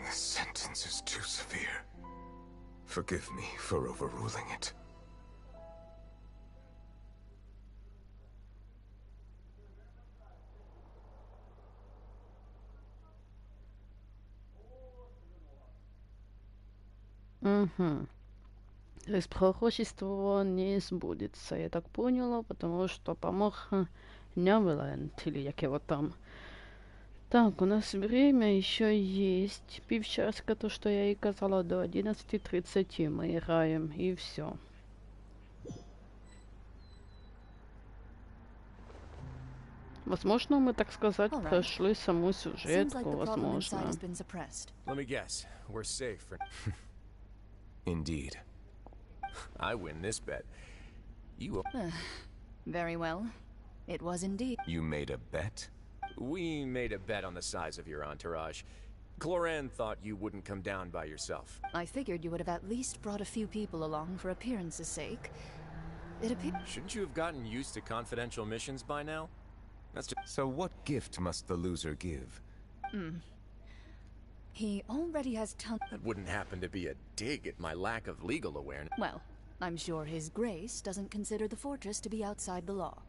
This sentence is too severe. Forgive me for overruling it. То есть пророчество не сбудется, я так поняла, потому что помог Нявеланд, или як его там. Так, у нас время еще есть. Півчаска, то, что я и казала, до 11:30 мы играем, и все. Возможно, мы, так сказать, прошли саму сюжетку, возможно. Let me guess, we're safe for... Indeed. I win this bet. You... Very well. It was indeed. You made a bet? We made a bet on the size of your entourage. Cloran thought you wouldn't come down by yourself. I figured you would have at least brought a few people along for appearance's sake. It appears... Shouldn't you have gotten used to confidential missions by now? That's just... So what gift must the loser give? He already has tons... That wouldn't happen to be a dig at my lack of legal awareness. Well, I'm sure His Grace doesn't consider the fortress to be outside the law.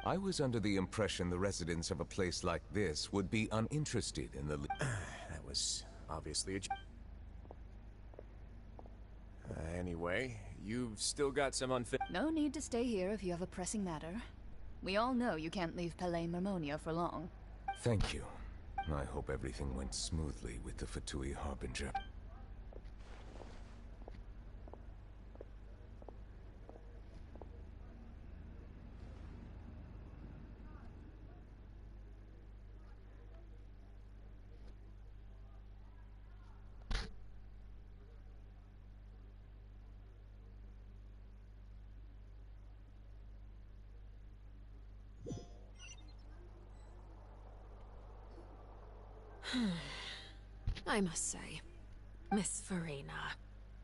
I was under the impression the residents of a place like this would be uninterested in the... That was obviously a... Anyway, you've still got some unfit... No need to stay here if you have a pressing matter. We all know you can't leave Palais Mermonia for long. Thank you. I hope everything went smoothly with the Fatui Harbinger. I must say, Miss Farina,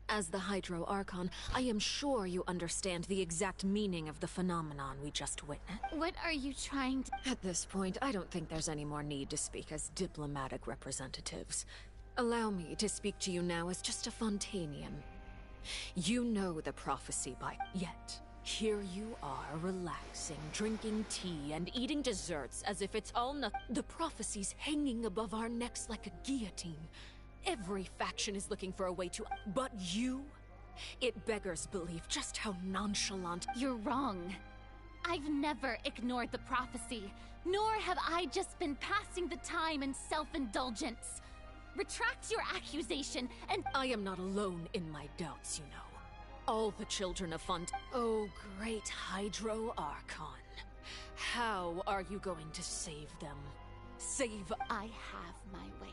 as the Hydro Archon, I am sure you understand the exact meaning of the phenomenon we just witnessed. What are you trying to... At this point, I don't think there's any more need to speak as diplomatic representatives. Allow me to speak to you now as just a Fontanian. You know the prophecy by... Yet, here you are, relaxing, drinking tea, and eating desserts as if it's all nothing. The prophecy's hanging above our necks like a guillotine. Every faction is looking for a way to... But you? It beggars belief just how nonchalant... You're wrong. I've never ignored the prophecy, nor have I just been passing the time in self-indulgence. Retract your accusation and... I am not alone in my doubts, you know. All the children of Font... Oh, great Hydro Archon. How are you going to save them? Save... I have my ways.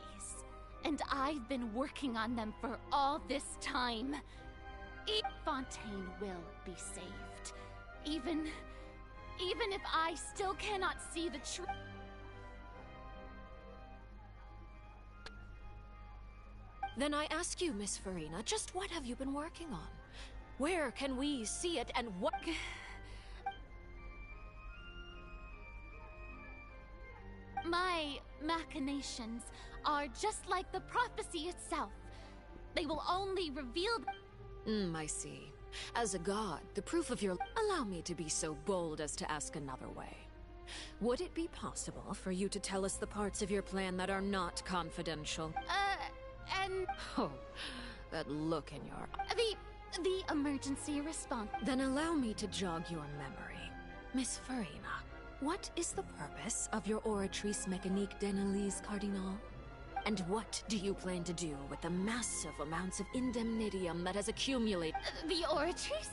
And I've been working on them for all this time. Fontaine will be saved. Even if I still cannot see the truth. Then I ask you, Miss Farina, just what have you been working on? Where can we see it and what... My machinations are just like the prophecy itself. They will only reveal... I see. As a god, the proof of your... Allow me to be so bold as to ask another way. Would it be possible for you to tell us the parts of your plan that are not confidential? And... Oh, that look in your... The emergency response... Then allow me to jog your memory. Miss Farina, what is the purpose of your Oratrice Mécanique d'Analyse Cardinal? And what do you plan to do with the massive amounts of indemnitium that has accumulated? The Oratrice?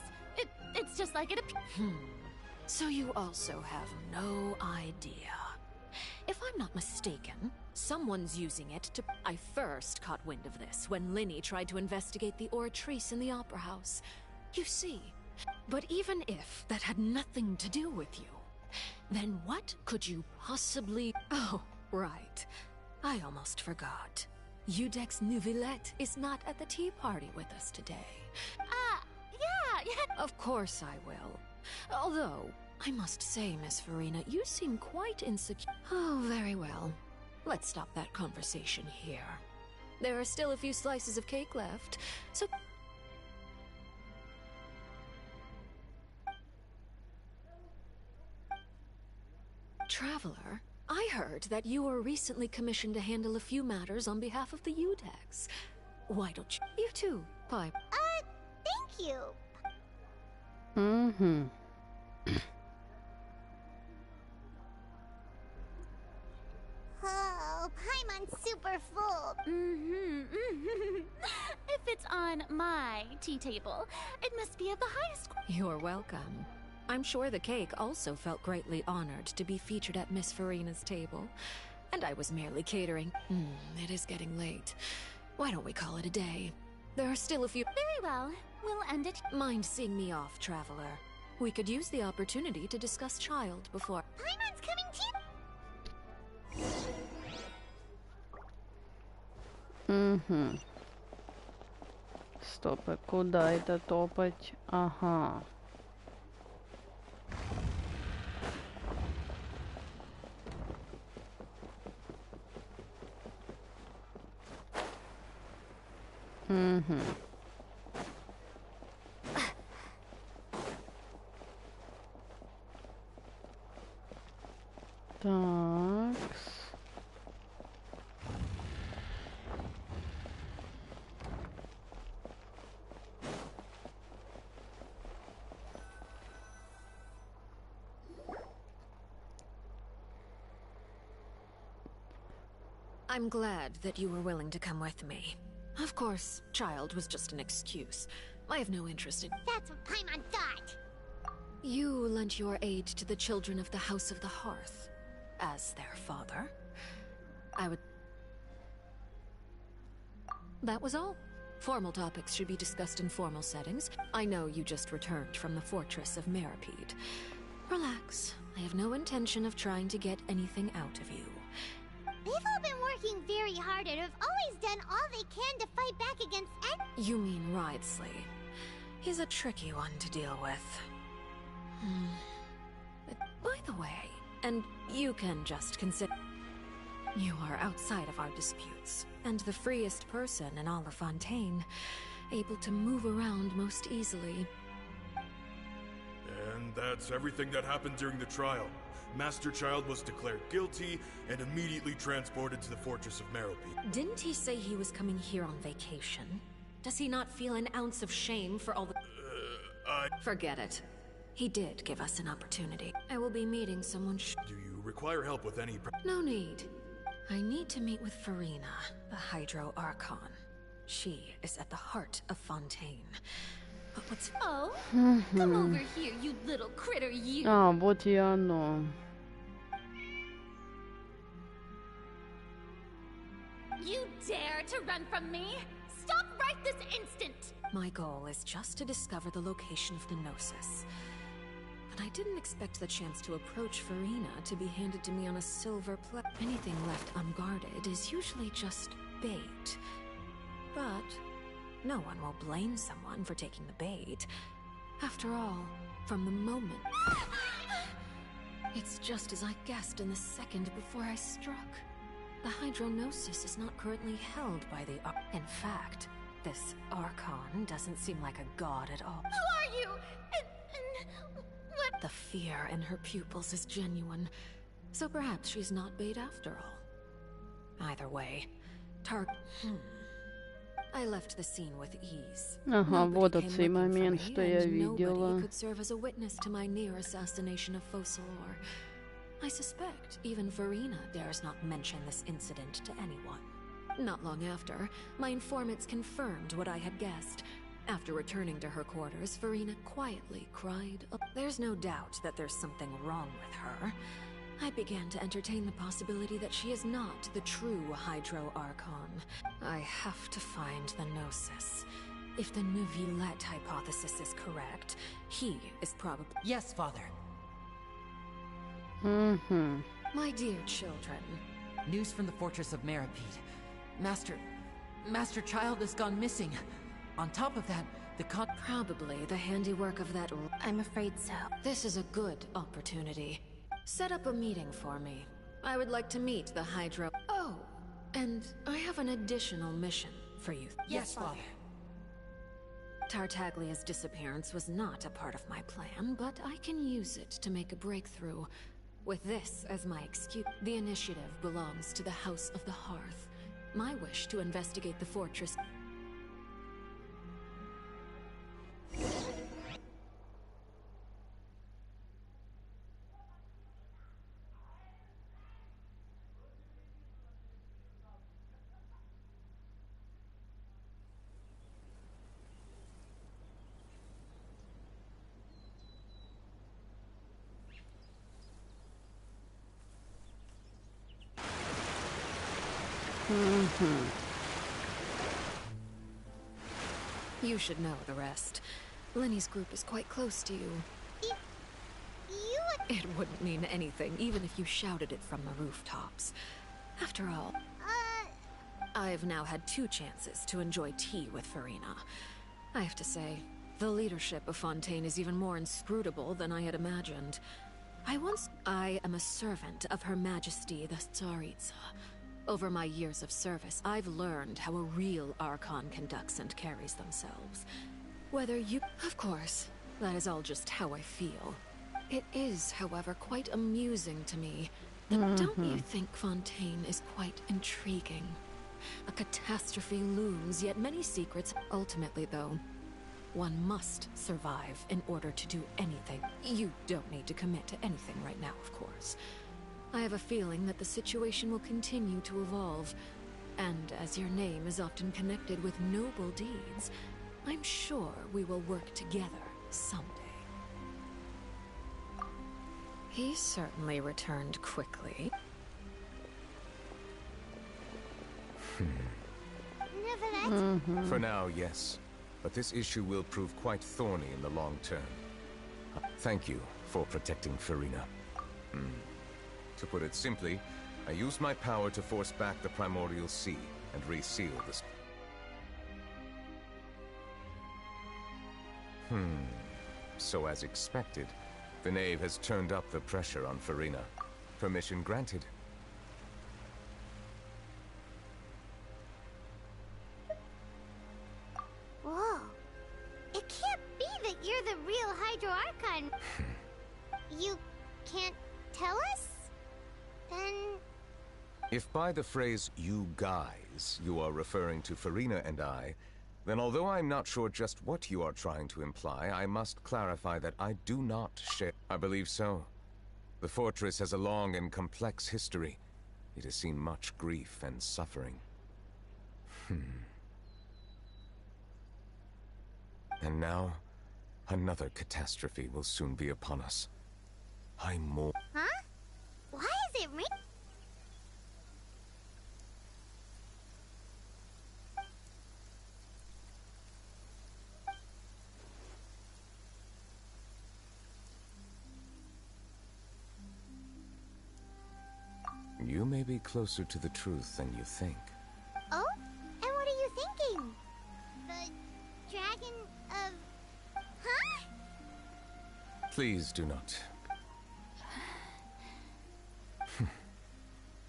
It's just like it appears. So you also have no idea. If I'm not mistaken, someone's using it to... I first caught wind of this when Linny tried to investigate the Oratrice in the Opera House. You see, but even if that had nothing to do with you, then what could you possibly... Oh, right. I almost forgot. Udex Nouvillette is not at the tea party with us today. Yeah. Of course I will. Although, I must say, Miss Farina, you seem quite insecure. Oh, very well. Let's stop that conversation here. There are still a few slices of cake left, so... Traveler, I heard that you were recently commissioned to handle a few matters on behalf of the Udex. Why don't you too, Pipe? Thank you. Mm-hmm. Oh, Paimon's super full. If it's on my tea table, it must be of the highest quality. You're welcome. I'm sure the cake also felt greatly honored to be featured at Miss Farina's table. And I was merely catering. It is getting late. Why don't we call it a day? There are still a few... Very well. We'll end it. Mind seeing me off, Traveler. We could use the opportunity to discuss Child before... Paimon's coming too. Стоп, а куда это топать? Ага. Так. I'm glad that you were willing to come with me. Of course, Child was just an excuse. I have no interest in... That's what Paimon thought. You lent your aid to the children of the House of the Hearth. As their father. I would... That was all. Formal topics should be discussed in formal settings. I know you just returned from the fortress of Meripede. Relax. I have no intention of trying to get anything out of you. They've all been working very hard and have always done all they can to fight back against You mean Wriothesley. He's a tricky one to deal with. But by the way, and you can just consider... You are outside of our disputes, and the freest person in all of Fontaine, able to move around most easily. And that's everything that happened during the trial. Master Child was declared guilty and immediately transported to the fortress of Meripede. Didn't he say he was coming here on vacation? Does he not feel an ounce of shame for all the... Forget it. He did give us an opportunity. I will be meeting someone Do you require help with any... No need. I need to meet with Farina, the Hydro Archon. She is at the heart of Fontaine. But what's... Oh, come over here, you little critter, you. А, вот и оно. You dare to run from me? Stop right this instant! My goal is just to discover the location of the Gnosis. But I didn't expect the chance to approach Farina to be handed to me on a silver plate. Anything left unguarded is usually just bait. But no one will blame someone for taking the bait. After all, from the moment... It's just as I guessed in the second before I struck. The Hydronosis is not currently held by the... In fact, this Archon doesn't seem like a god at all. Who are you? And what? The fear in her pupils is genuine. So perhaps she's not bait after all. Either way, I left the scene with ease. Ага, вот этот момент, что я Nobody видела. could serve as a witness to my near assassination of Focalor. I suspect even Farina dares not mention this incident to anyone. Not long after, my informants confirmed what I had guessed. After returning to her quarters, Farina quietly cried. There's no doubt that there's something wrong with her. I began to entertain the possibility that she is not the true Hydro Archon. I have to find the Gnosis. If the Neuvillette hypothesis is correct, he is probably... Yes, Father. My dear children. News from the Fortress of Meripede. Master Child has gone missing. On top of that, Probably the handiwork of that... I'm afraid so. This is a good opportunity. Set up a meeting for me. I would like to meet the Hydro... Oh, and I have an additional mission for you. Yes, Father. Tartaglia's disappearance was not a part of my plan, but I can use it to make a breakthrough. With this as my excuse, the initiative belongs to the House of the Hearth. My wish to investigate the fortress... You should know the rest. Lenny's group is quite close to you. It wouldn't mean anything, even if you shouted it from the rooftops. After all, I've now had 2 chances to enjoy tea with Furina. I have to say, the leadership of Fontaine is even more inscrutable than I had imagined. I am a servant of Her Majesty the Tsaritsa. Over my years of service, I've learned how a real Archon conducts and carries themselves. Whether you... Of course, that is all just how I feel. It is, however, quite amusing to me that don't you think Fontaine is quite intriguing? A catastrophe looms, yet many secrets... Ultimately, though, one must survive in order to do anything. You don't need to commit to anything right now, of course. I have a feeling that the situation will continue to evolve, and as your name is often connected with noble deeds, I'm sure we will work together someday. He certainly returned quickly. For now, yes. But this issue will prove quite thorny in the long term. Thank you for protecting Furina. To put it simply, I used my power to force back the Primordial Sea and reseal the... So as expected, the Knave has turned up the pressure on Furina. Permission granted. Whoa. It can't be that you're the real Hydro Archon. You can't tell us? Then... If by the phrase, you guys, you are referring to Furina and I, then although I'm not sure just what you are trying to imply, I must clarify that I do not share... I believe so. The fortress has a long and complex history. It has seen much grief and suffering. And now, another catastrophe will soon be upon us. I'm more... Huh? Why is it You may be closer to the truth than you think. Oh? And what are you thinking? The dragon of... Huh? Please do not.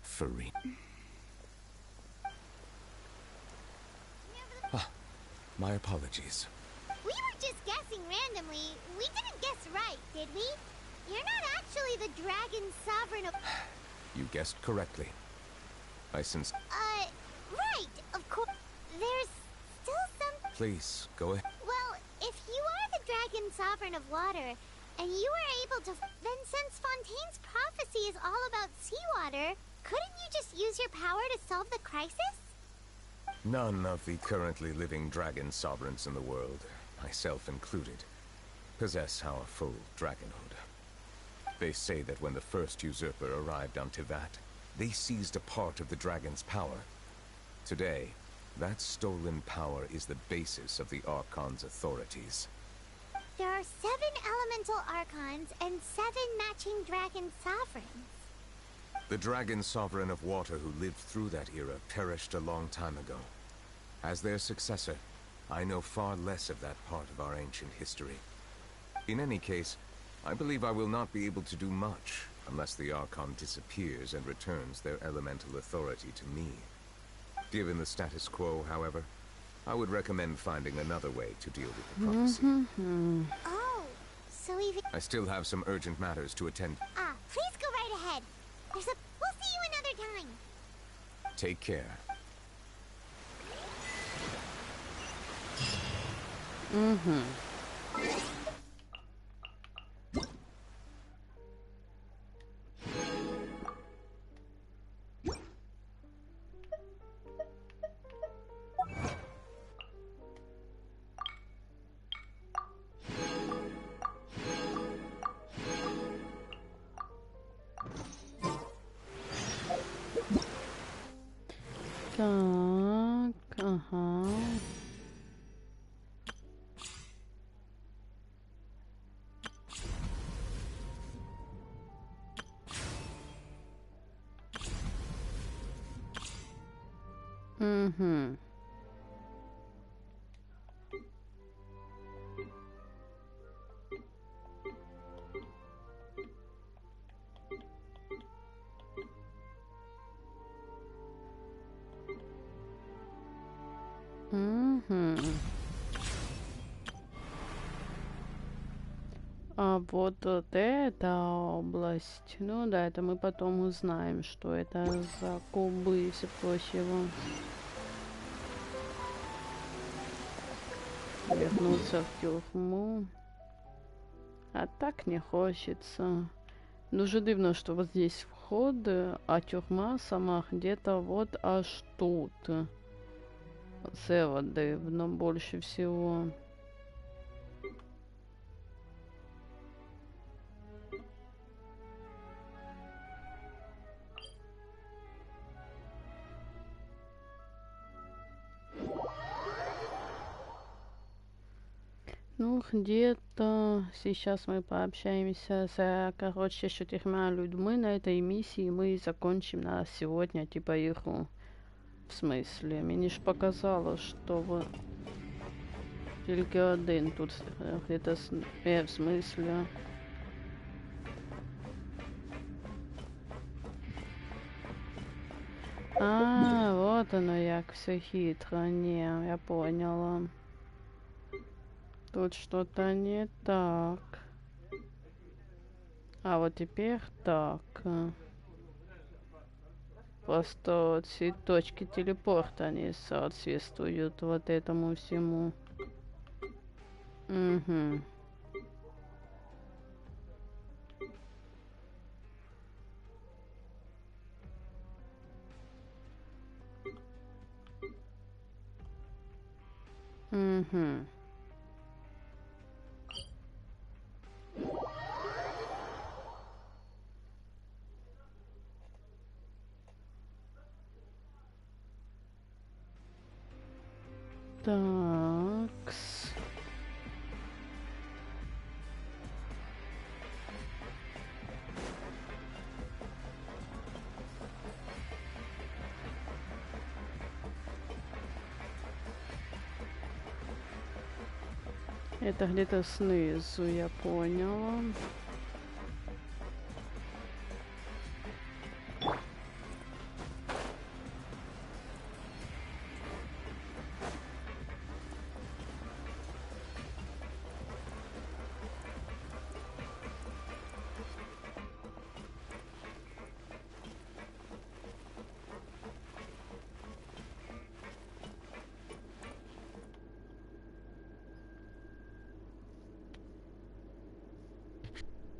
Furry. My apologies. We were just guessing randomly. We didn't guess right, did we? You're not actually the dragon sovereign of... You guessed correctly. Right, of course. There's still some... Please, go ahead. Well, if you are the dragon sovereign of water, and you were able to... Then since Fontaine's prophecy is all about seawater, couldn't you just use your power to solve the crisis? None of the currently living dragon sovereigns in the world, myself included, possess our full dragonhood. They say that when the first usurper arrived on Tivat, they seized a part of the dragon's power. Today, That stolen power is the basis of the Archon's authorities. There are 7 elemental archons and 7 matching dragon sovereigns. The dragon sovereign of water who lived through that era perished a long time ago. As their successor, I know far less of that part of our ancient history. In any case, I believe I will not be able to do much unless the Archon disappears and returns their elemental authority to me. Given the status quo, however, I would recommend finding another way to deal with the prophecy. Oh, so even... I still have some urgent matters to attend. Please go right ahead. We'll see you another time. Take care. Так, ага. Угу. А вот эта область, ну да, это мы потом узнаем, что это за кубы и все прочего. Вернуться в тюрьму. А так не хочется. Дуже дивно, що вот здесь вход, а тюрма сама где-то вот аж тут. Це вот дивно больше всего. Ну, где-то сейчас мы пообщаемся с, короче, 4 людьми на этой миссии. Мы закончим на сегодня, типа, игру. В смысле? Мені ж показало, що ви... тільки один тут где-то... в смысле? А, вот оно як все хитро. Не, я поняла. Тут что-то не так. А вот теперь так. Просто все точки телепорта, они соответствуют вот этому всему. Угу. Угу. Такс. Это где-то снизу, я поняла.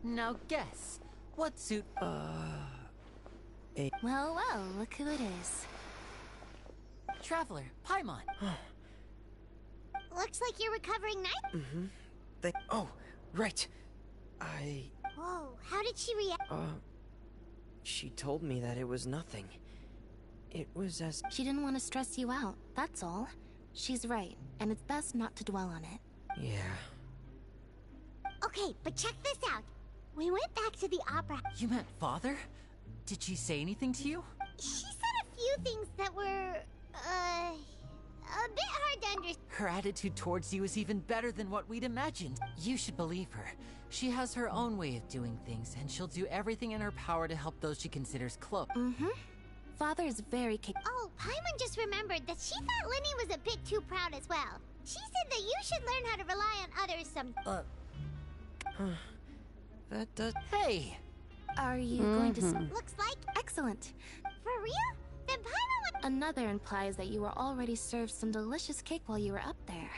Now guess, what suit... Well, well, look who it is. Traveler, Paimon. Looks like you're recovering night. Oh, right. Whoa, how did she react? She told me that it was nothing. It was as... She didn't want to stress you out, that's all. She's right, and it's best not to dwell on it. Yeah. Okay, but check this out. We went back to the opera. You meant father? Did she say anything to you? She said a few things that were, a bit hard to understand. Her attitude towards you is even better than what we'd imagined. You should believe her. She has her own way of doing things, and she'll do everything in her power to help those she considers close. Mm-hmm. Father is very Oh, Paimon just remembered that she thought Linny was a bit too proud as well. She said that you should learn how to rely on others some... That does... Hey! Are you going to... Looks like... Excellent. For real? Then Paimon would... Another implies that you were already served some delicious cake while you were up there.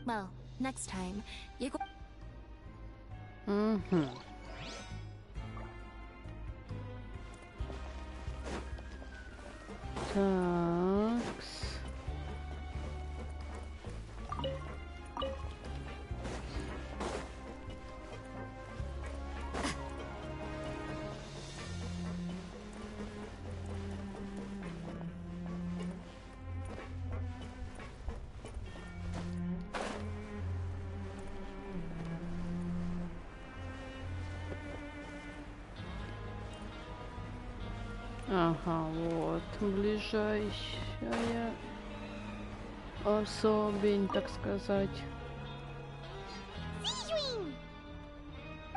Well, next time, you go... Такс. Ага, вот, ближайшая особень, так сказать.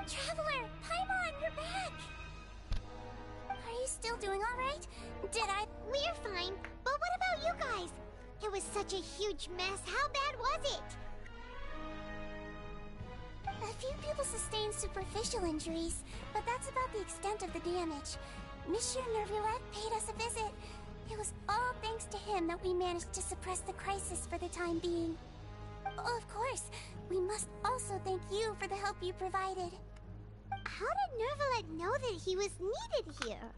Traveler, Paimon, you're back! Are you still doing alright? We're fine, but what about you guys? It was such a huge mess. How bad was it? A few people sustained superficial injuries, but that's about the extent of the damage. Monsieur Nervillette paid us a visit. It was all thanks to him that we managed to suppress the crisis for the time being. Of course, we must also thank you for the help you provided. How did Nervillette know that he was needed here?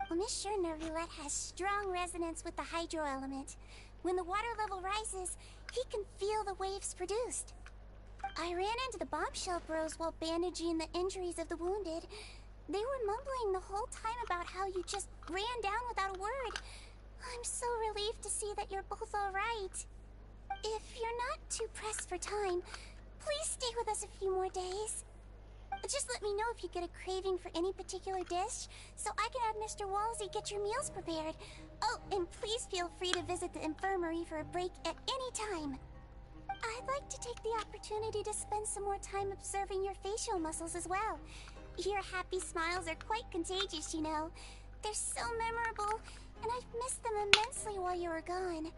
Well, Monsieur Nervillette has strong resonance with the hydro element. When the water level rises, he can feel the waves produced. I ran into the bombshell bros while bandaging the injuries of the wounded. They were mumbling the whole time about how you just ran down without a word. I'm so relieved to see that you're both alright. If you're not too pressed for time, please stay with us a few more days. Just let me know if you get a craving for any particular dish, so I can have Mr. Walsey get your meals prepared. Oh, and please feel free to visit the infirmary for a break at any time. I'd like to take the opportunity to spend some more time observing your facial muscles as well. Your happy smiles are quite contagious, you know. They're so memorable, and I've missed them immensely while you were gone.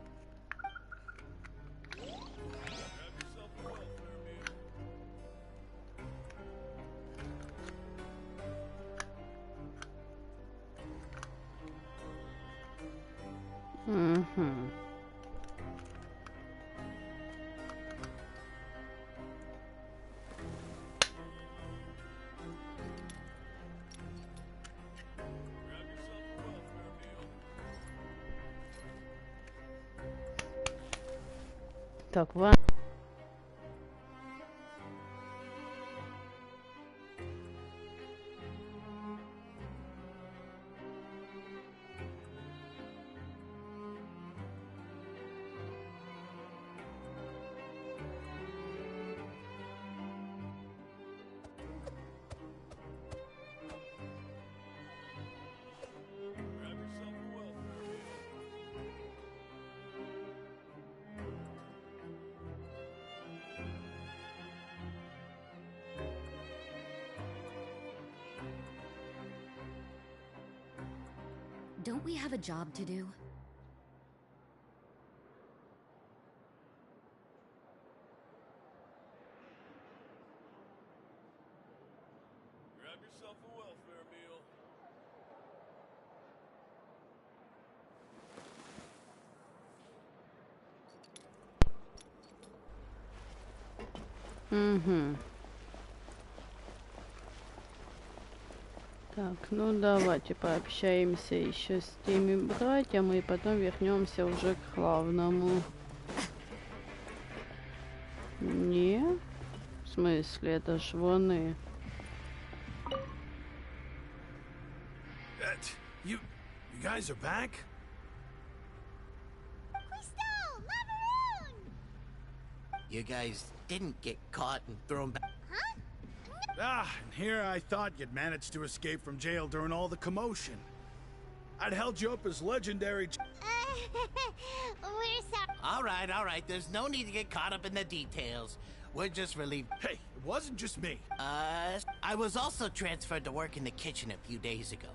Так, ладно. Don't we have a job to do? Grab yourself a welfare meal. Так, ну давайте пообщаемся еще с теми братьями и потом вернемся уже к главному. Не? В смысле, это ж вони. You guys are back? You guys didn't get caught and thrown back. Ah, and here I thought you'd managed to escape from jail during all the commotion. I'd held you up as legendary. We're sorry. All right. There's no need to get caught up in the details. We're just relieved. Hey, it wasn't just me. I was also transferred to work in the kitchen a few days ago.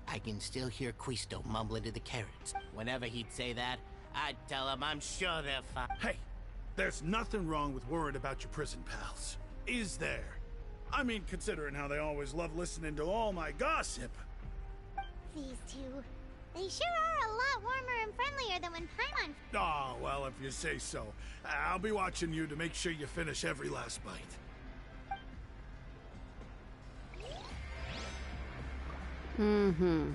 I can still hear Quisto mumbling to the carrots. Whenever he'd say that, I'd tell him I'm sure they're fine. Hey, there's nothing wrong with worrying about your prison pals. Is there? I mean, considering how they always love listening to all my gossip. These two. They sure are a lot warmer and friendlier than when Paimon... Oh, well, if you say so. I'll be watching you to make sure you finish every last bite. Mhm.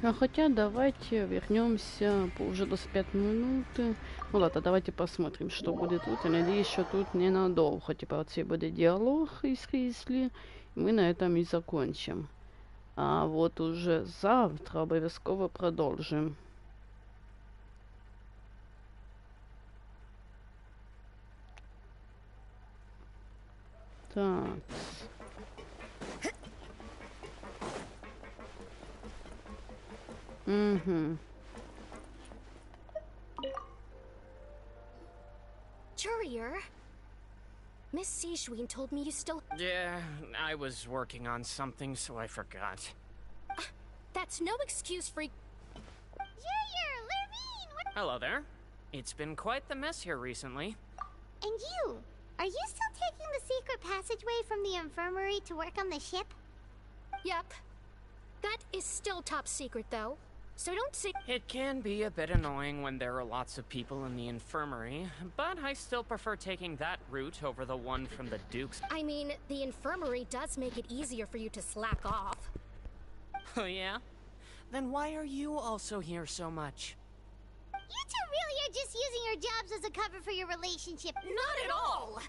А хотя давайте вернемся, уже 25 минут. Ну ладно, давайте посмотрим, что будет тут. Я надеюсь, что тут ненадолго. Типа оцей буде діалог із Кріслі. Ми на этом і закончим. А вот уже завтра обов'язково продовжим. Так. Mm-hmm. Courier, Miss Sijween told me you still... Yeah, I was working on something, so I forgot. That's no excuse for... Hello there. It's been quite the mess here recently. And you? Are you still taking the secret passageway from the infirmary to work on the ship? Yep. That is still top secret, though. So don't say... It can be a bit annoying when there are lots of people in the infirmary, but I still prefer taking that route over the one from the Duke's. I mean, the infirmary does make it easier for you to slack off. Oh yeah? Then why are you also here so much? You two really are just using your jobs as a cover for your relationship. Not at all!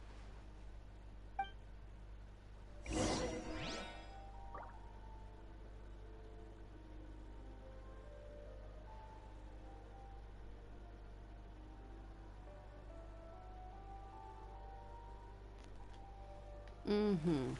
Mm-hmm.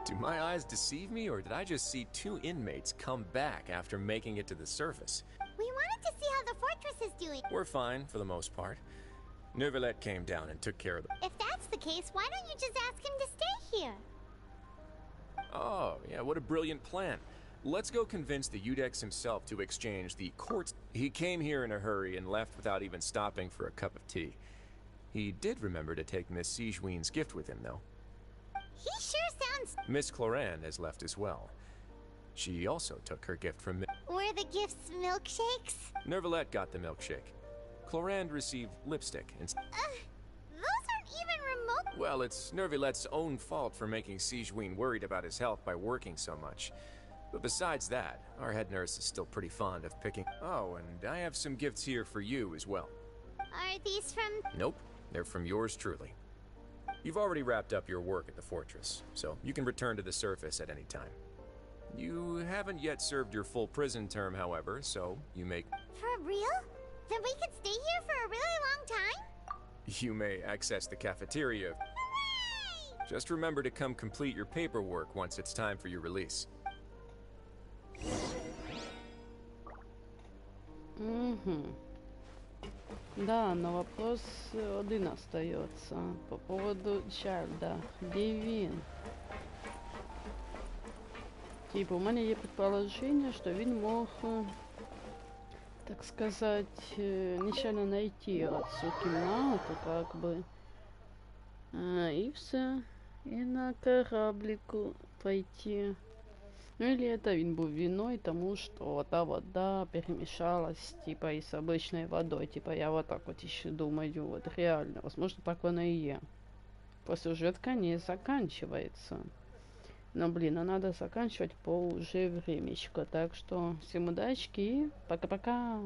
Do my eyes deceive me, or did I just see two inmates come back after making it to the surface? We wanted to see how the fortress is doing. We're fine, for the most part. Neuvillette came down and took care of them. If that's the case, why don't you just ask him to stay here? Oh, yeah, what a brilliant plan. Let's go convince the Udex himself to exchange the courts. He came here in a hurry and left without even stopping for a cup of tea. He did remember to take Miss Sijween's gift with him, though. He sure sounds... Miss Cloran has left as well. She also took her gift from... Were the gifts milkshakes? Neuvillette got the milkshake. Clorand received lipstick and... those aren't even remote... Well, it's Neuvillette's own fault for making Sijween worried about his health by working so much. But besides that, our head nurse is still pretty fond of picking... Oh, and I have some gifts here for you as well. Are these from... Nope, they're from yours truly. You've already wrapped up your work at the fortress, so you can return to the surface at any time. You haven't yet served your full prison term, however, so you may... For real? Then we could stay here for a really long time? You may access the cafeteria. Hooray! Just remember to come complete your paperwork once it's time for your release. Угу. Да, но вопрос один остается по поводу Чарльда. Где він? Типа, у мене є предположение, что він мог, так сказать, нечаянно найти отцу кімнату, как бы, и все, и на кораблику пойти. Ну или это він був виной тому, что та вода перемешалась, типа, и с обычной водой. Типа, я вот так вот еще думаю, вот реально, возможно, так оно и есть. Сюжетка не заканчивается. Но, блин, а надо заканчивать по уже времечко. Так что, всем удачки и пока-пока.